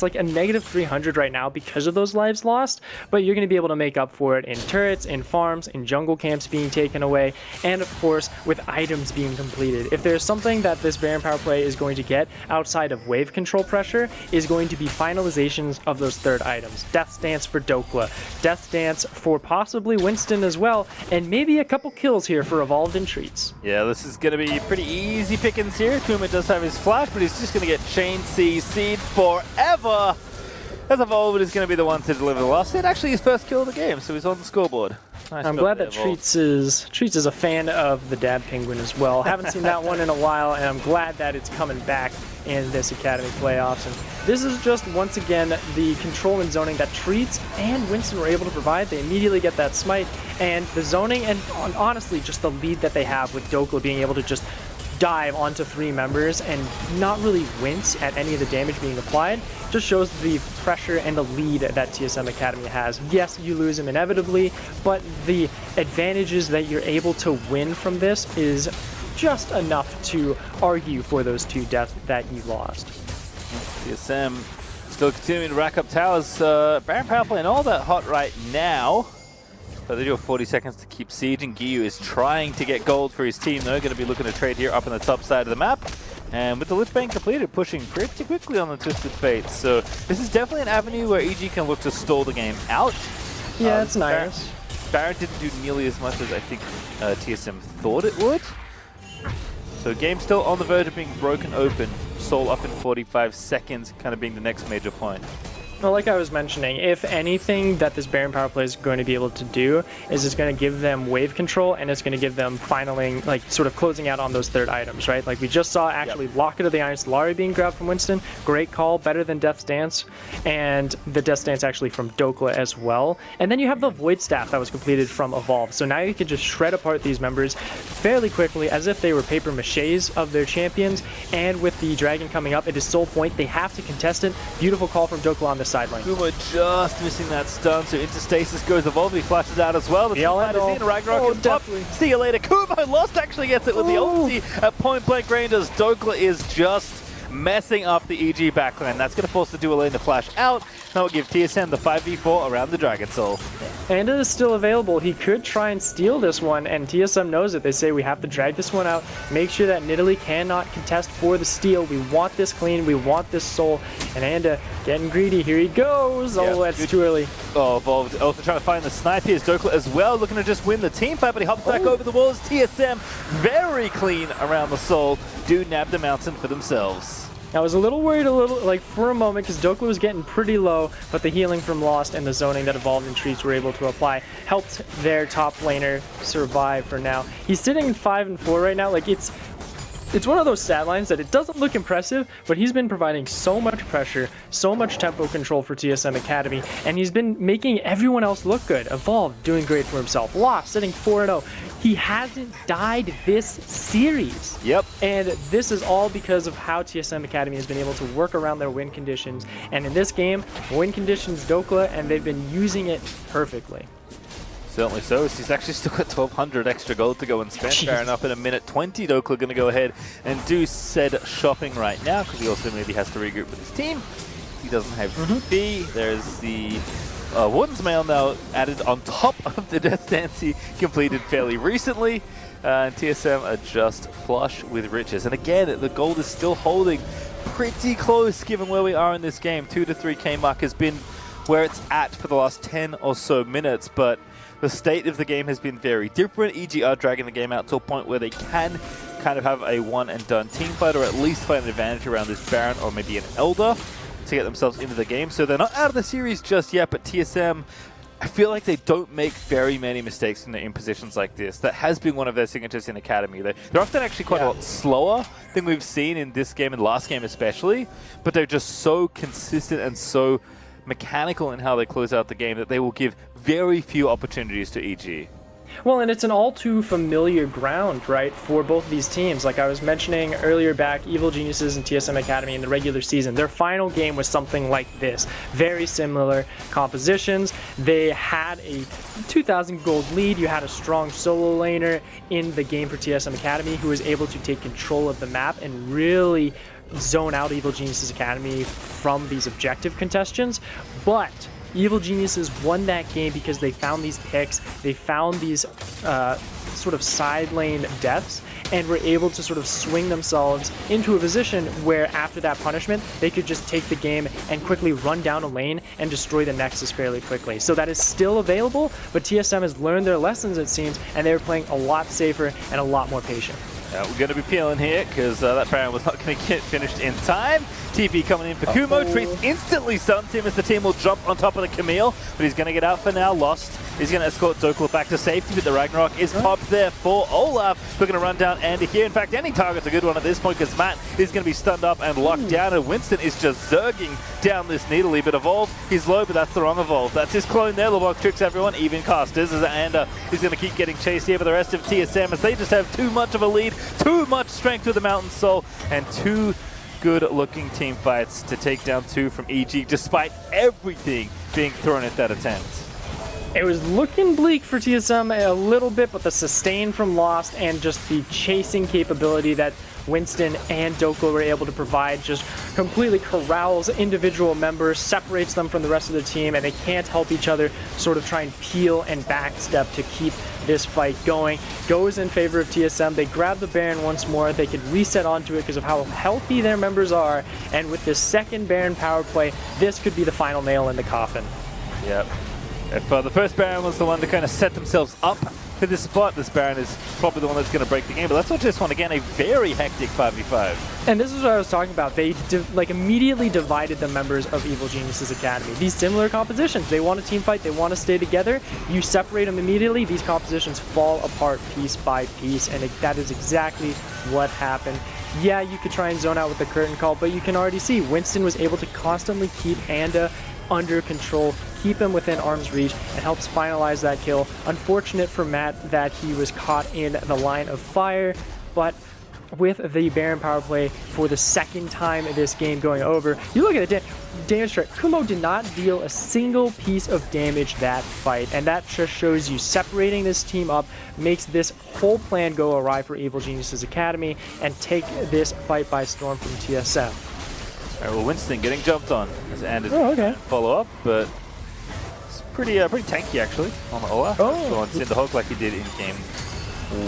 like a negative 300 right now because of those lives lost, but you're going to be able to make up for it in turrets, in farms, in jungle camps being taken away, and of course, with items being completed. If there's something that this Baron power play is going to get outside of wave control pressure, is going to be finalizations of those third items. Death Dance for Dokla, Death Dance for possibly Winston as well, and maybe a couple kills here for Evolved and Treats. Yeah, this is going to be pretty easy pickings here. Kuma does have his flash, but he's just going to get Chain CC'd forever. As Evolved is going to be the one to deliver the last hit. Actually, his first kill of the game, so he's on the scoreboard. Nice. I'm glad that Treats is a fan of the Dab Penguin as well. Haven't seen that one in a while, and I'm glad that it's coming back in this Academy playoffs. And this is just, once again, the control and zoning that Treats and Winston were able to provide. They immediately get that smite, and the zoning, and honestly, just the lead that they have with Dokla being able to just dive onto 3 members and not really wince at any of the damage being applied, just shows the pressure and the lead that TSM Academy has. Yes, you lose him inevitably, but the advantages that you're able to win from this is just enough to argue for those 2 deaths that you lost. TSM still continuing to rack up towers. Baron power play and all that hot right now. But they do have 40 seconds to keep siege, and Giyu is trying to get gold for his team. They're going to be looking to trade here up on the top side of the map. And with the lift bank completed, pushing pretty quickly on the Twisted Fates. So this is definitely an avenue where EG can look to stall the game out. Yeah, it's nice. Baron didn't do nearly as much as I think TSM thought it would. So game still on the verge of being broken open. Soul up in 45 seconds, kind of being the next major point. Well, like I was mentioning, if anything that this Baron power play is going to be able to do is it's going to give them wave control, and it's going to give them finaling, like sort of closing out on those third items, right? Like we just saw actually Locket of the Iron Stellarii being grabbed from Winston. Great call, better than Death's Dance, and the Death's Dance actually from Dokla as well. And then you have the Void Staff that was completed from Evolve. So now you can just shred apart these members fairly quickly as if they were paper maches of their champions. And with the Dragon coming up, it is Soul Point. They have to contest it. Beautiful call from Dokla on this sideline. Kuma just missing that stun, so into stasis goes Evolve. He flashes out as well. The team fight is in. Ragnarok is top. See you later. Kuma Lost actually gets it with the ulti at point blank range, as Dokla is just messing up the EG backline. That's going to force the dual lane to flash out. That will give TSM the 5v4 around the Dragon Soul. And it is still available. He could try and steal this one, and TSM knows it. They say we have to drag this one out, make sure that Nidalee cannot contest for the steal. We want this clean, we want this soul. And Anda getting greedy. Here he goes. Oh, that's too early. Oh, Evolved also trying to find the snipe here. Dokla as well, looking to just win the team fight, but he hops back over the walls. TSM very clean around the soul. Do nab the mountain for themselves. I was a little worried, for a moment, because Dokla was getting pretty low, but the healing from Lost and the zoning that Evolved and Treats were able to apply helped their top laner survive for now. He's sitting in 5-4 right now. Like, it's one of those stat lines that it doesn't look impressive, but he's been providing so much pressure, so much tempo control for TSM Academy, and he's been making everyone else look good. Evolved doing great for himself. Lost sitting 4-0. He hasn't died this series. Yep. And this is all because of how TSM Academy has been able to work around their win conditions. And in this game, win conditions Dokla, and they've been using it perfectly. Certainly so. He's actually still got 1,200 extra gold to go and spend. Baron up in a minute 20. Dokla going to go ahead and do said shopping right now, because he also maybe has to regroup with his team. He doesn't have TP. There's the Warden's Mail now added on top of the Death Dance he completed fairly recently. And TSM are just flush with riches. And again, the gold is still holding pretty close given where we are in this game. 2 to 3k mark has been where it's at for the last 10 or so minutes, but the state of the game has been very different. EG are dragging the game out to a point where they can kind of have a one-and-done team fight, or at least find an advantage around this Baron or maybe an Elder to get themselves into the game. So they're not out of the series just yet, but TSM, I feel like they don't make very many mistakes when they're in positions like this. That has been one of their signatures in Academy. They're often actually quite a lot slower than we've seen in this game and last game especially, but they're just so consistent and so mechanical in how they close out the game that they will give very few opportunities to EG. Well, and it's an all too familiar ground, right, for both of these teams. Like I was mentioning earlier back, Evil Geniuses and TSM Academy in the regular season, their final game was something like this. Very similar compositions. They had a 2,000 gold lead. You had a strong solo laner in the game for TSM Academy who was able to take control of the map and really zone out Evil Geniuses Academy from these objective contestants. But Evil Geniuses won that game because they found these picks, they found these sort of side lane deaths, and were able to sort of swing themselves into a position where after that punishment, they could just take the game and quickly run down a lane and destroy the Nexus fairly quickly. So that is still available, but TSM has learned their lessons, it seems, and they're playing a lot safer and a lot more patient. We're going to be peeling here because that Baron was not going to get finished in time. TP coming in for Kumo. Treats instantly stuns him as the team will jump on top of the Camille, but he's going to get out for now. Lost. He's going to escort Dokul back to safety, but the Ragnarok is popped there for Olaf. We're going to run down Andy here. In fact, any target's a good one at this point because Matt is going to be stunned up and locked down, and Winston is just zerging down this needly. But Evolve, he's low, but that's the wrong Evolve. That's his clone there. LeBlanc tricks everyone, even casters, as Ander is going to keep getting chased here by the rest of TSM as they just have too much of a lead, too much strength with the Mountain Soul, and two good-looking team fights to take down two from EG, despite everything being thrown at that attempt. It was looking bleak for TSM a little bit, but the sustain from Lost and just the chasing capability that Winston and Dokul were able to provide just completely corrals individual members, separates them from the rest of the team, and they can't help each other sort of try and peel and backstep to keep this fight going. Goes in favor of TSM. They grab the Baron once more. They could reset onto it because of how healthy their members are, and with this second Baron power play, this could be the final nail in the coffin. Yep. If the first Baron was the one to kind of set themselves up for this spot, this Baron is probably the one that's going to break the game. But let's watch this one again, a very hectic 5v5. And this is what I was talking about. They immediately divided the members of Evil Geniuses Academy. These similar compositions, they want a team fight, they want to stay together. You separate them immediately, these compositions fall apart piece by piece, and that is exactly what happened. Yeah, you could try and zone out with the curtain call, but you can already see Winston was able to constantly keep Anda under control, keep him within arm's reach, and helps finalize that kill. Unfortunate for Matt that he was caught in the line of fire, but with the Baron power play for the second time in this game going over, you look at the damage chart. Kumo did not deal a single piece of damage that fight, and that just shows you separating this team up makes this whole plan go awry for Evil Geniuses Academy and take this fight by storm from TSM. All right, well, Winston getting jumped on as Anders follow up, but it's pretty tanky actually on the Olaf. Going Cinderhawk like he did in game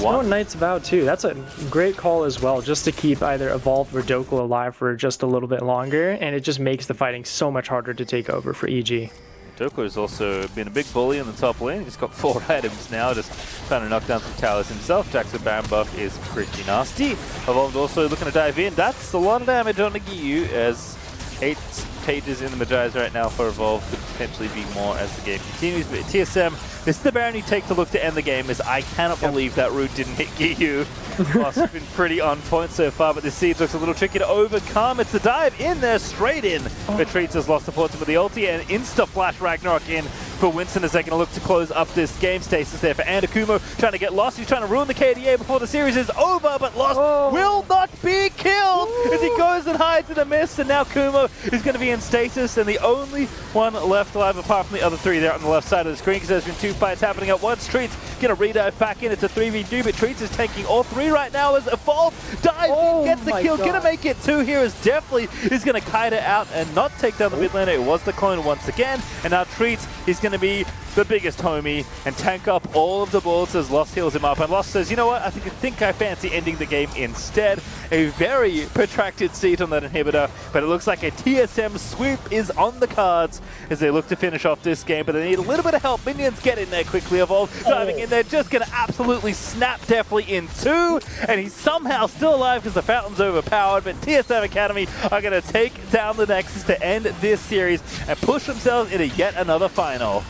one. Knight's Vow too. That's a great call as well, just to keep either Evolve or Dokul alive for just a little bit longer, and it just makes the fighting so much harder to take over for EG. Dokul has also been a big bully in the top lane. He's got 4 items now, just trying to knock down some towers himself. Jackson Baron buff is pretty nasty. Evolved also looking to dive in. That's a lot of damage on the Giyu, as 8 pages in the Magi's right now for Evolve. Could potentially be more as the game continues. But TSM, this is the Baron you take to look to end the game, as I cannot believe that root didn't hit Giyu. Lost has been pretty on point so far, but this siege looks a little tricky to overcome. It's the dive in there, straight in. Retreats has lost support with the ulti, and insta-flash Ragnarok in for Winston as they're going to look to close up this game. Stasis there for Kumo, trying to get Lost. He's trying to ruin the KDA before the series is over, but Lost will not be killed as he goes and hides in the mist, and now Kumo is going to be in stasis, and the only one left alive apart from the other 3 there on the left side of the screen, because there's been 2 fights happening at once. Treats going to redive back in. It's a 3v2, but Treats is taking all 3 right now as Evolve dives in, gets the kill. Going to make it 2 here as Deftly is going to kite it out and not take down the mid laner. It was the clone once again, and now Treats is going to be the biggest homie and tank up all of the bullets as Lost heals him up. And Lost says, you know what, I think I fancy ending the game instead. A very protracted seat on that inhibitor, but it looks like a TSM sweep is on the cards as they look to finish off this game, but they need a little bit of help. Minions get in there quickly. Evolve diving in there, just going to absolutely snap Deftly in two, and he's somehow still alive because the Fountain's overpowered, but TSM Academy are going to take down the Nexus to end this series and push themselves into yet another final.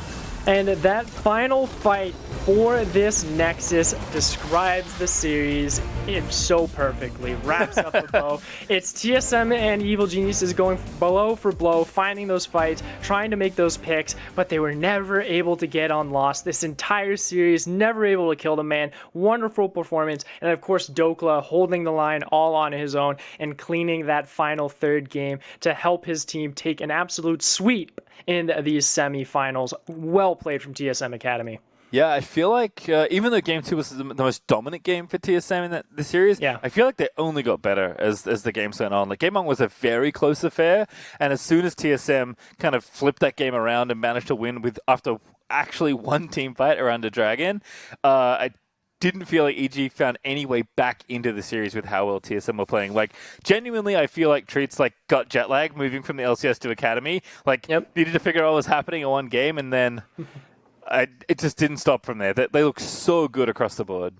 And that final fight for this Nexus describes the series so perfectly, wraps up the bow. It's TSM and Evil Geniuses going blow for blow, finding those fights, trying to make those picks, but they were never able to get on Lost this entire series, never able to kill the man. Wonderful performance, and of course Dokla holding the line all on his own and cleaning that final third game to help his team take an absolute sweep in these semifinals. Well played from TSM Academy. Yeah, I feel like even though Game 2 was the most dominant game for TSM in the series, yeah. I feel like they only got better as the games went on. Like, Game 1 was a very close affair, and as soon as TSM kind of flipped that game around and managed to win after actually one team fight around a dragon, I didn't feel like EG found any way back into the series with how well TSM were playing. Like, genuinely, I feel like Treats got jet lag moving from the LCS to Academy. Needed to figure out what was happening in one game, and then it just didn't stop from there. They look so good across the board.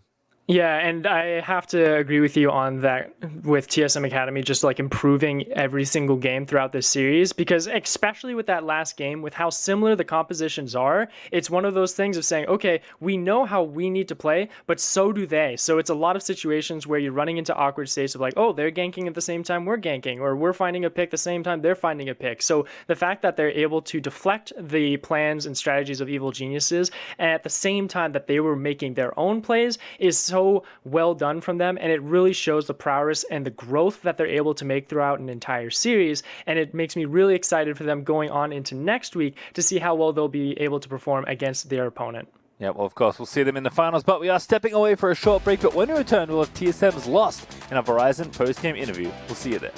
Yeah, and I have to agree with you on that with TSM Academy, just improving every single game throughout this series, because especially with that last game, with how similar the compositions are, it's one of those things of saying, okay, we know how we need to play, but so do they. So it's a lot of situations where you're running into awkward states of oh, they're ganking at the same time we're ganking, or we're finding a pick the same time they're finding a pick. So the fact that they're able to deflect the plans and strategies of Evil Geniuses, and at the same time that they were making their own plays, is so well done from them, and it really shows the prowess and the growth that they're able to make throughout an entire series, and it makes me really excited for them going on into next week to see how well they'll be able to perform against their opponent. Yeah, well, of course, we'll see them in the finals, but we are stepping away for a short break, but when we return, we'll have TSM's Lost in a Verizon post-game interview. We'll see you there.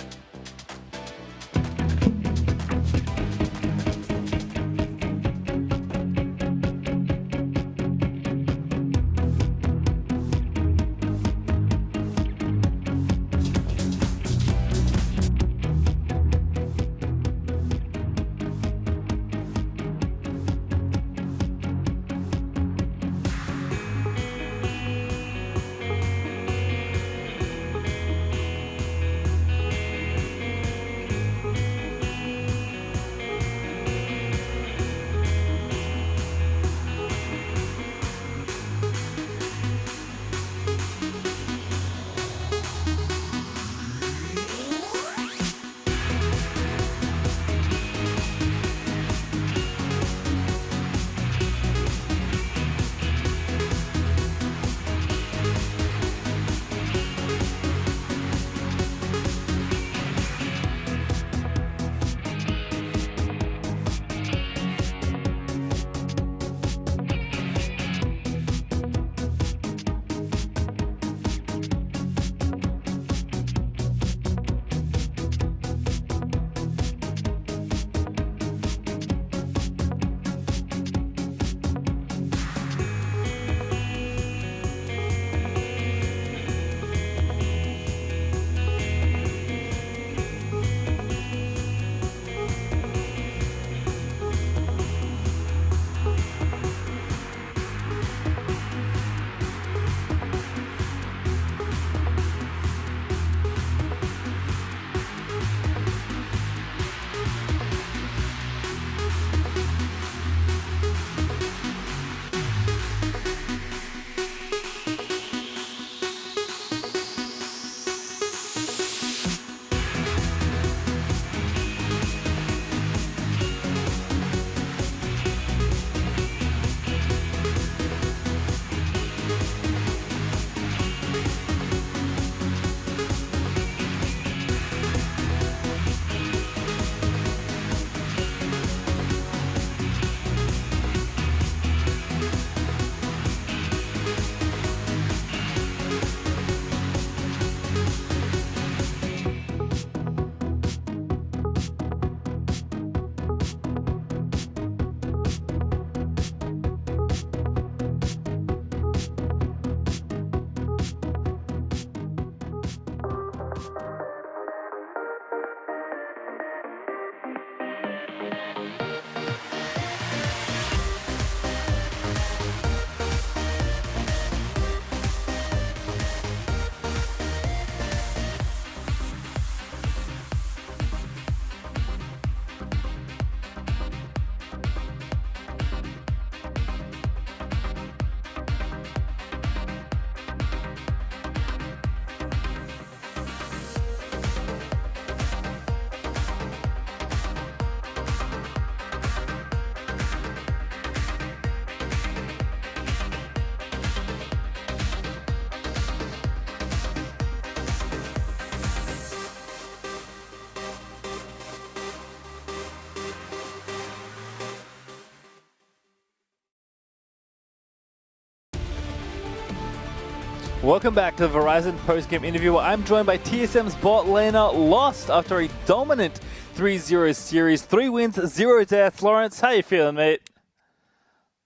Welcome back to the Verizon post-game interview where I'm joined by TSM's bot laner Lost after a dominant 3-0 series. 3 wins, 0 deaths. Lawrence, how you feeling, mate?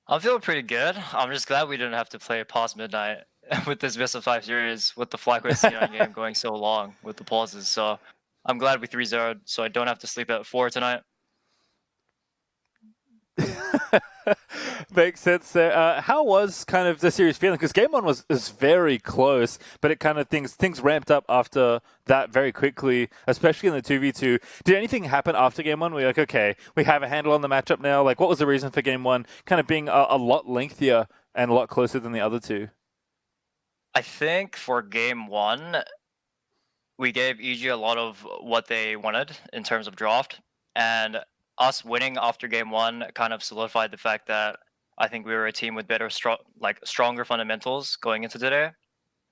I'm feeling pretty good. I'm just glad we didn't have to play past midnight with this best of 5 series with the FlyQuest game going so long with the pauses. So I'm glad we 3-0'd so I don't have to sleep at 4 tonight. Makes sense there. How was kind of the series feeling? Because game one was very close, but it kind of things ramped up after that very quickly, especially in the 2v2. Did anything happen after game one? We're like, okay, we have a handle on the matchup now. Like, what was the reason for game one kind of being a lot lengthier and a lot closer than the other two? I think for game one, we gave EG a lot of what they wanted in terms of draft, and us winning after game one kind of solidified the fact that I think we were a team with better, stronger fundamentals going into today.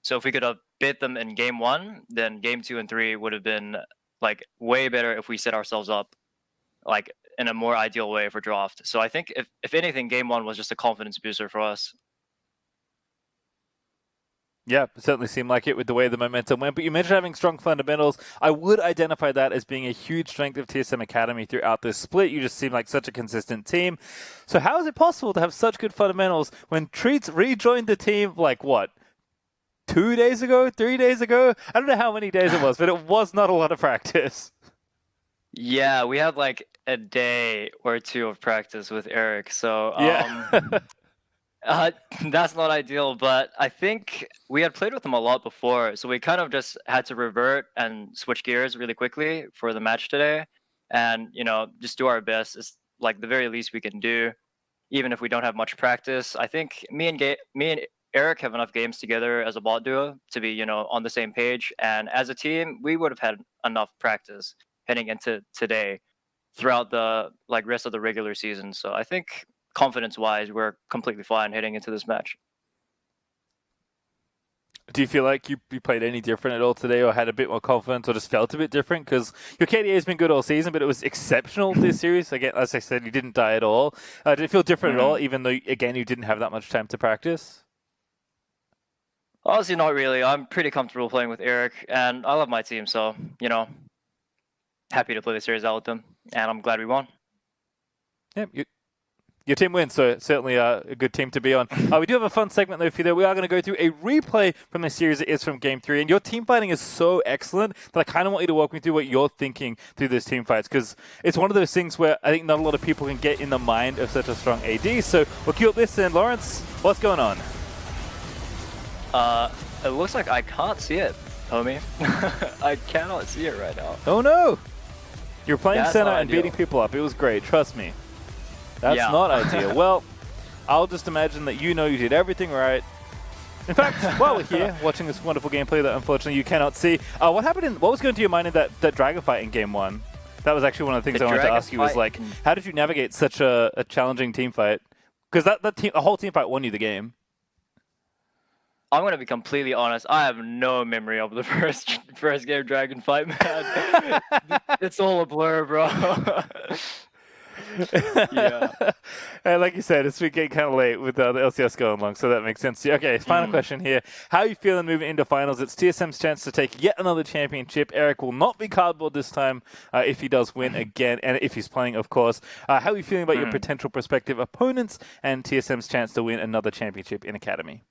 So if we could have beat them in game one, then game 2 and 3 would have been like way better if we set ourselves up like in a more ideal way for draft. So I think if anything, game one was just a confidence booster for us. Yeah, it certainly seemed like it with the way the momentum went. But you mentioned having strong fundamentals. I would identify that as being a huge strength of TSM Academy throughout this split. You just seem like such a consistent team. So how is it possible to have such good fundamentals when Treats rejoined the team, like what, 2 days ago, 3 days ago? I don't know how many days it was, but it was not a lot of practice. Yeah, we had like a day or two of practice with Eric. So yeah. That's not ideal, but I think we had played with him a lot before, so we kind of just had to revert and switch gears really quickly for the match today, and just do our best. It's like the very least we can do, even if we don't have much practice. I think me and Eric have enough games together as a bot duo to be on the same page, and as a team, we would have had enough practice heading into today throughout the rest of the regular season. So I think, confidence-wise, we're completely fine heading into this match. Do you feel like you played any different at all today, or had a bit more confidence, or just felt a bit different? Because your KDA has been good all season, but it was exceptional this series. Again, as I said, you didn't die at all. Did it feel different at all, even though, again, you didn't have that much time to practice? Honestly, not really. I'm pretty comfortable playing with Eric, and I love my team, so, happy to play the series out with them, and I'm glad we won. Yeah, your team wins, so certainly a good team to be on. We do have a fun segment, though, for you there. We are going to go through a replay from the series that is from Game 3, and your team fighting is so excellent that I kind of want you to walk me through what you're thinking through those team fights, because it's one of those things where I think not a lot of people can get in the mind of such a strong AD. So we'll cue up this, and Lawrence, what's going on? It looks like I can't see it, homie. I cannot see it right now. Oh, no! You're playing That's center not and ideal. beating people up. It was great, trust me. That's Yeah. not ideal. Well, I'll just imagine that you did everything right. In fact, while we're here watching this wonderful gameplay that unfortunately you cannot see, what was going through your mind in that dragon fight in game one? That was actually one of the things I wanted to ask you was like, how did you navigate such a challenging team fight? Because the whole team fight won you the game. I'm gonna be completely honest. I have no memory of the first game dragon fight, man. It's all a blur, bro. Yeah. And like you said, it's getting kind of late with the LCS going long, so that makes sense. Okay, final question here. How are you feeling moving into finals? It's TSM's chance to take yet another championship. Eric will not be cardboard this time if he does win again, and if he's playing, of course. How are you feeling about your potential prospective opponents and TSM's chance to win another championship in Academy?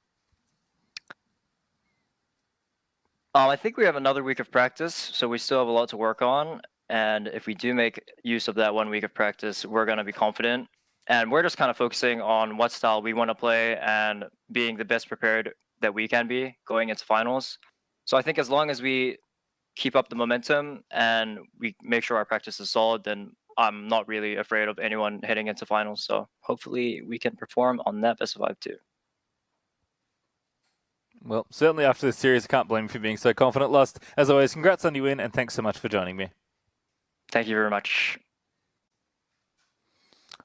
I think we have another week of practice, so we still have a lot to work on. And if we do make use of that 1 week of practice, we're going to be confident. And we're just kind of focusing on what style we want to play and being the best prepared that we can be going into finals. So I think as long as we keep up the momentum and we make sure our practice is solid, then I'm not really afraid of anyone heading into finals. So hopefully we can perform on that best of 5 too. Well, certainly after this series, I can't blame you for being so confident. Lust, as always, congrats on your win, and thanks so much for joining me. Thank you very much.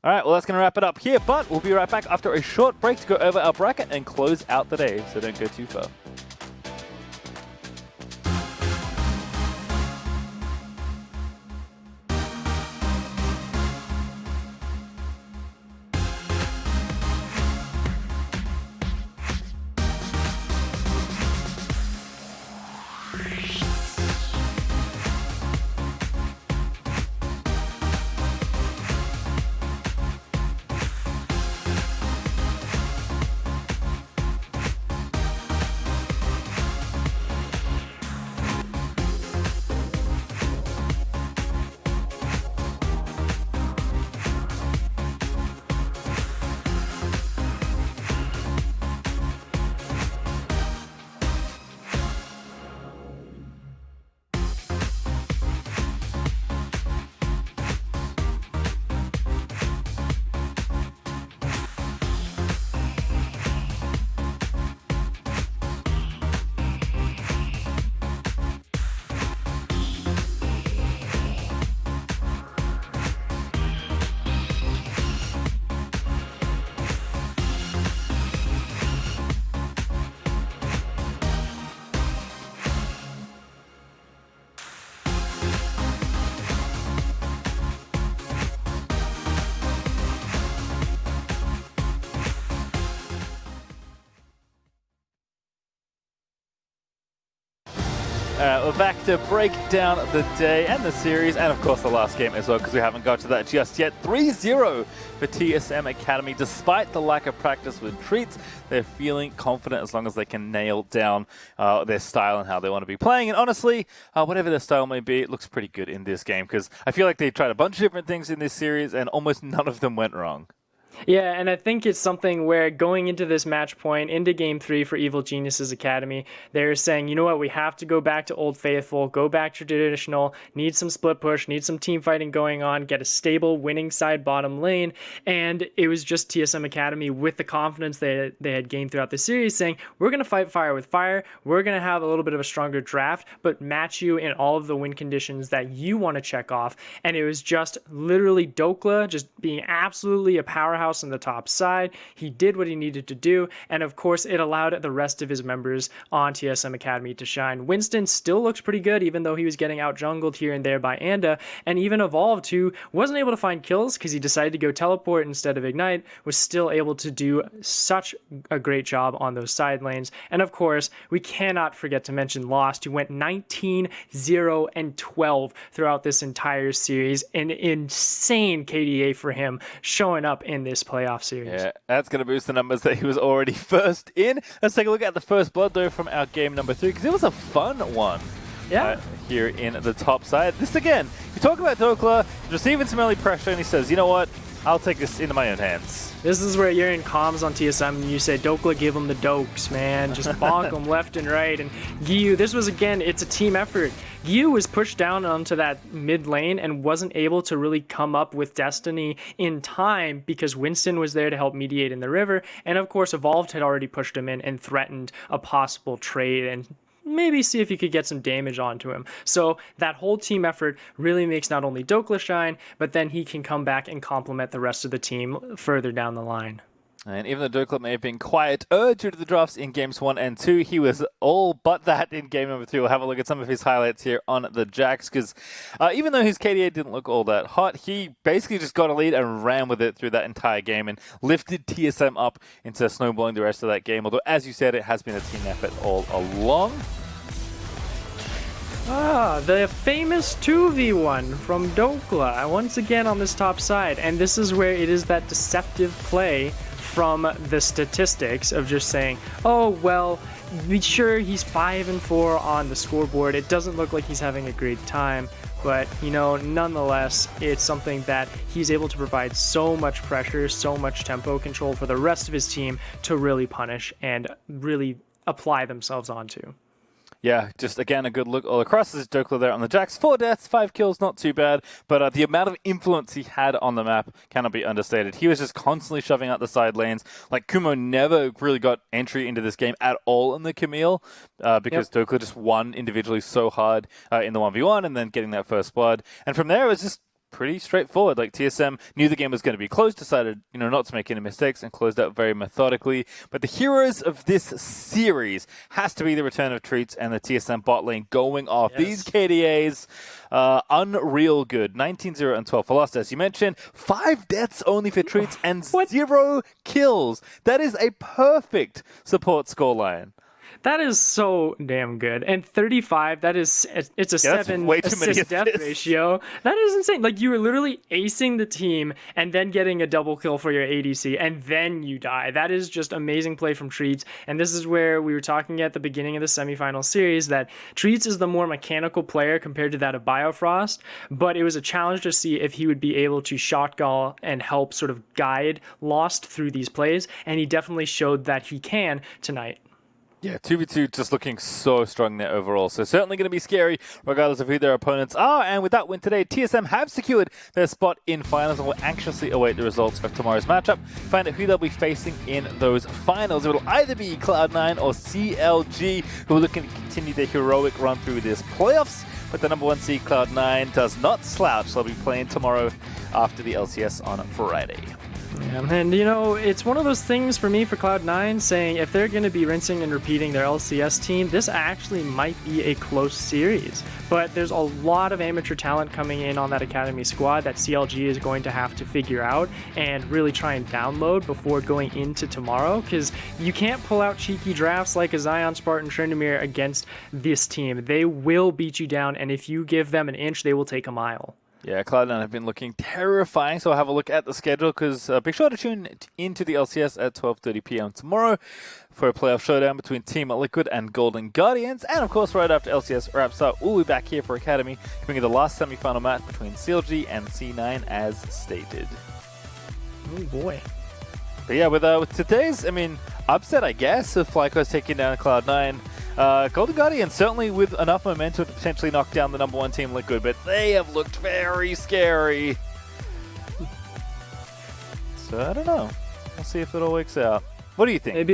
All right, well, that's going to wrap it up here, but we'll be right back after a short break to go over our bracket and close out the day, so don't go too far. We're back to break down the day and the series, and of course the last game as well, because we haven't got to that just yet. 3-0 for TSM Academy. Despite the lack of practice with Treats, they're feeling confident as long as they can nail down their style and how they want to be playing. And honestly, whatever their style may be, it looks pretty good in this game, because I feel like they tried a bunch of different things in this series, and almost none of them went wrong. Yeah, and I think it's something where going into this match point, into Game 3 for Evil Geniuses Academy, they're saying, you know what, we have to go back to Old Faithful, go back to traditional, need some split push, need some team fighting going on, get a stable winning side bottom lane, and it was just TSM Academy with the confidence they had gained throughout the series saying, we're going to fight fire with fire, we're going to have a little bit of a stronger draft, but match you in all of the win conditions that you want to check off, and it was just literally Dokla just being absolutely a powerhouse on the top side. He did what he needed to do, and of course it allowed the rest of his members on TSM Academy to shine. Winston still looks pretty good, even though he was getting out jungled here and there by Anda, and even Evolved, who wasn't able to find kills because he decided to go teleport instead of Ignite, was still able to do such a great job on those side lanes. And of course, we cannot forget to mention Lost, who went 19-0-12 throughout this entire series. An insane KDA for him showing up in this playoff series. Yeah, that's going to boost the numbers that he was already first in. Let's take a look at the first blood, though, from our game number 3, because it was a fun one. Yeah. Here in the top side. This again, you talk about Dokla receiving some early pressure, and he says, you know what, I'll take this into my own hands. This is where you're in comms on TSM and you say, Dokla, give him the dokes, man. Just bonk him left and right. And Gyu, this was, again, it's a team effort. Gyu was pushed down onto that mid lane and wasn't able to really come up with Destiny in time because Winston was there to help mediate in the river. And of course, Evolved had already pushed him in and threatened a possible trade and maybe see if you could get some damage onto him. So that whole team effort really makes not only Dokla shine, but then he can come back and complement the rest of the team further down the line. And even though Dokla may have been quieter due to the drafts in games 1 and 2, he was all but that in game number 3. We'll have a look at some of his highlights here on the Jax, because even though his KDA didn't look all that hot, he basically just got a lead and ran with it through that entire game and lifted TSM up into snowballing the rest of that game. Although, as you said, it has been a team effort all along. The famous 2v1 from Dokla, once again on this top side. And this is where it is that deceptive play from the statistics of just saying, oh, well, be sure he's 5-4 on the scoreboard. It doesn't look like he's having a great time. But, you know, nonetheless, it's something that he's able to provide so much pressure, so much tempo control for the rest of his team to really punish and really apply themselves onto. Yeah, just again a good look all across. This is Dokla there on the Jax. 4 deaths, 5 kills, not too bad. But the amount of influence he had on the map cannot be understated. He was just constantly shoving out the side lanes. Like, Kumo never really got entry into this game at all in the Camille because Dokla just won individually so hard in the 1v1 and then getting that first blood. And from there, it was just pretty straightforward. Like, TSM knew the game was going to be close, decided, you know, not to make any mistakes and closed out very methodically. But the heroes of this series has to be the return of Treats and the TSM bot lane going off. Yes. These KDAs, unreal good. 19-0-12 for Lost, as you mentioned. 5 deaths only for Treats and 0 kills. That is a perfect support scoreline. That is so damn good. And 35, it's a that's 7 way too many assist-death assists. ratio. That is insane. Like, you were literally acing the team and then getting a double kill for your ADC, and then you die. That is just amazing play from Treats. And this is where we were talking at the beginning of the semifinal series that Treats is the more mechanical player compared to that of Biofrost, but it was a challenge to see if he would be able to shotgun and help sort of guide Lost through these plays, and he definitely showed that he can tonight. Yeah, 2v2 just looking so strong there overall. So certainly going to be scary regardless of who their opponents are. And with that win today, TSM have secured their spot in finals and will anxiously await the results of tomorrow's matchup. Find out who they'll be facing in those finals. It will either be Cloud9 or CLG, who are looking to continue their heroic run through this playoffs. But the number 1 seed Cloud9 does not slouch. They'll be playing tomorrow after the LCS on Friday. Yeah, and it's one of those things for me for Cloud9 saying if they're going to be rinsing and repeating their LCS team, this actually might be a close series. But there's a lot of amateur talent coming in on that Academy squad that CLG is going to have to figure out and really try and download before going into tomorrow, because you can't pull out cheeky drafts like a Zion, Spartan, Tryndamere against this team. They will beat you down, and if you give them an inch, they will take a mile. Yeah, Cloud9 have been looking terrifying, so I'll have a look at the schedule because be sure to tune into the LCS at 12:30 p.m. tomorrow for a playoff showdown between Team Liquid and Golden Guardians. And of course, right after LCS wraps up, we'll be back here for Academy, bringing the last semi-final match between CLG and C9 as stated. Oh boy. But yeah, with today's, upset, I guess, of FlyQuest taking down Cloud9. Golden Guardians certainly with enough momentum to potentially knock down the number 1 team Liquid, but they have looked very scary. So I don't know. We'll see if it all works out. What do you think?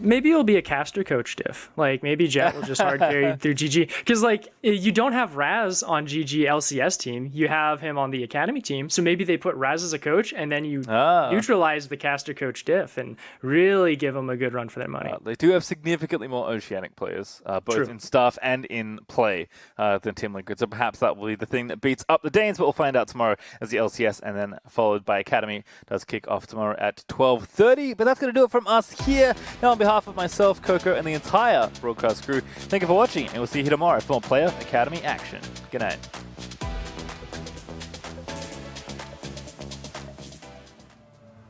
Maybe it'll be a caster coach diff. Like maybe Jet will just hard carry through GG, because like you don't have Raz on GG LCS team. You have him on the Academy team. So maybe they put Raz as a coach and then you neutralize the caster coach diff and really give them a good run for their money. They do have significantly more Oceanic players, both True. in staff and in play than Team Liquid. So perhaps that will be the thing that beats up the Danes, but we'll find out tomorrow as the LCS and then followed by Academy does kick off tomorrow at 12:30. But that's going to do it from us here. Now on behalf of myself, Coco, and the entire broadcast crew, thank you for watching, and we'll see you here tomorrow for more Player Academy action. Good night.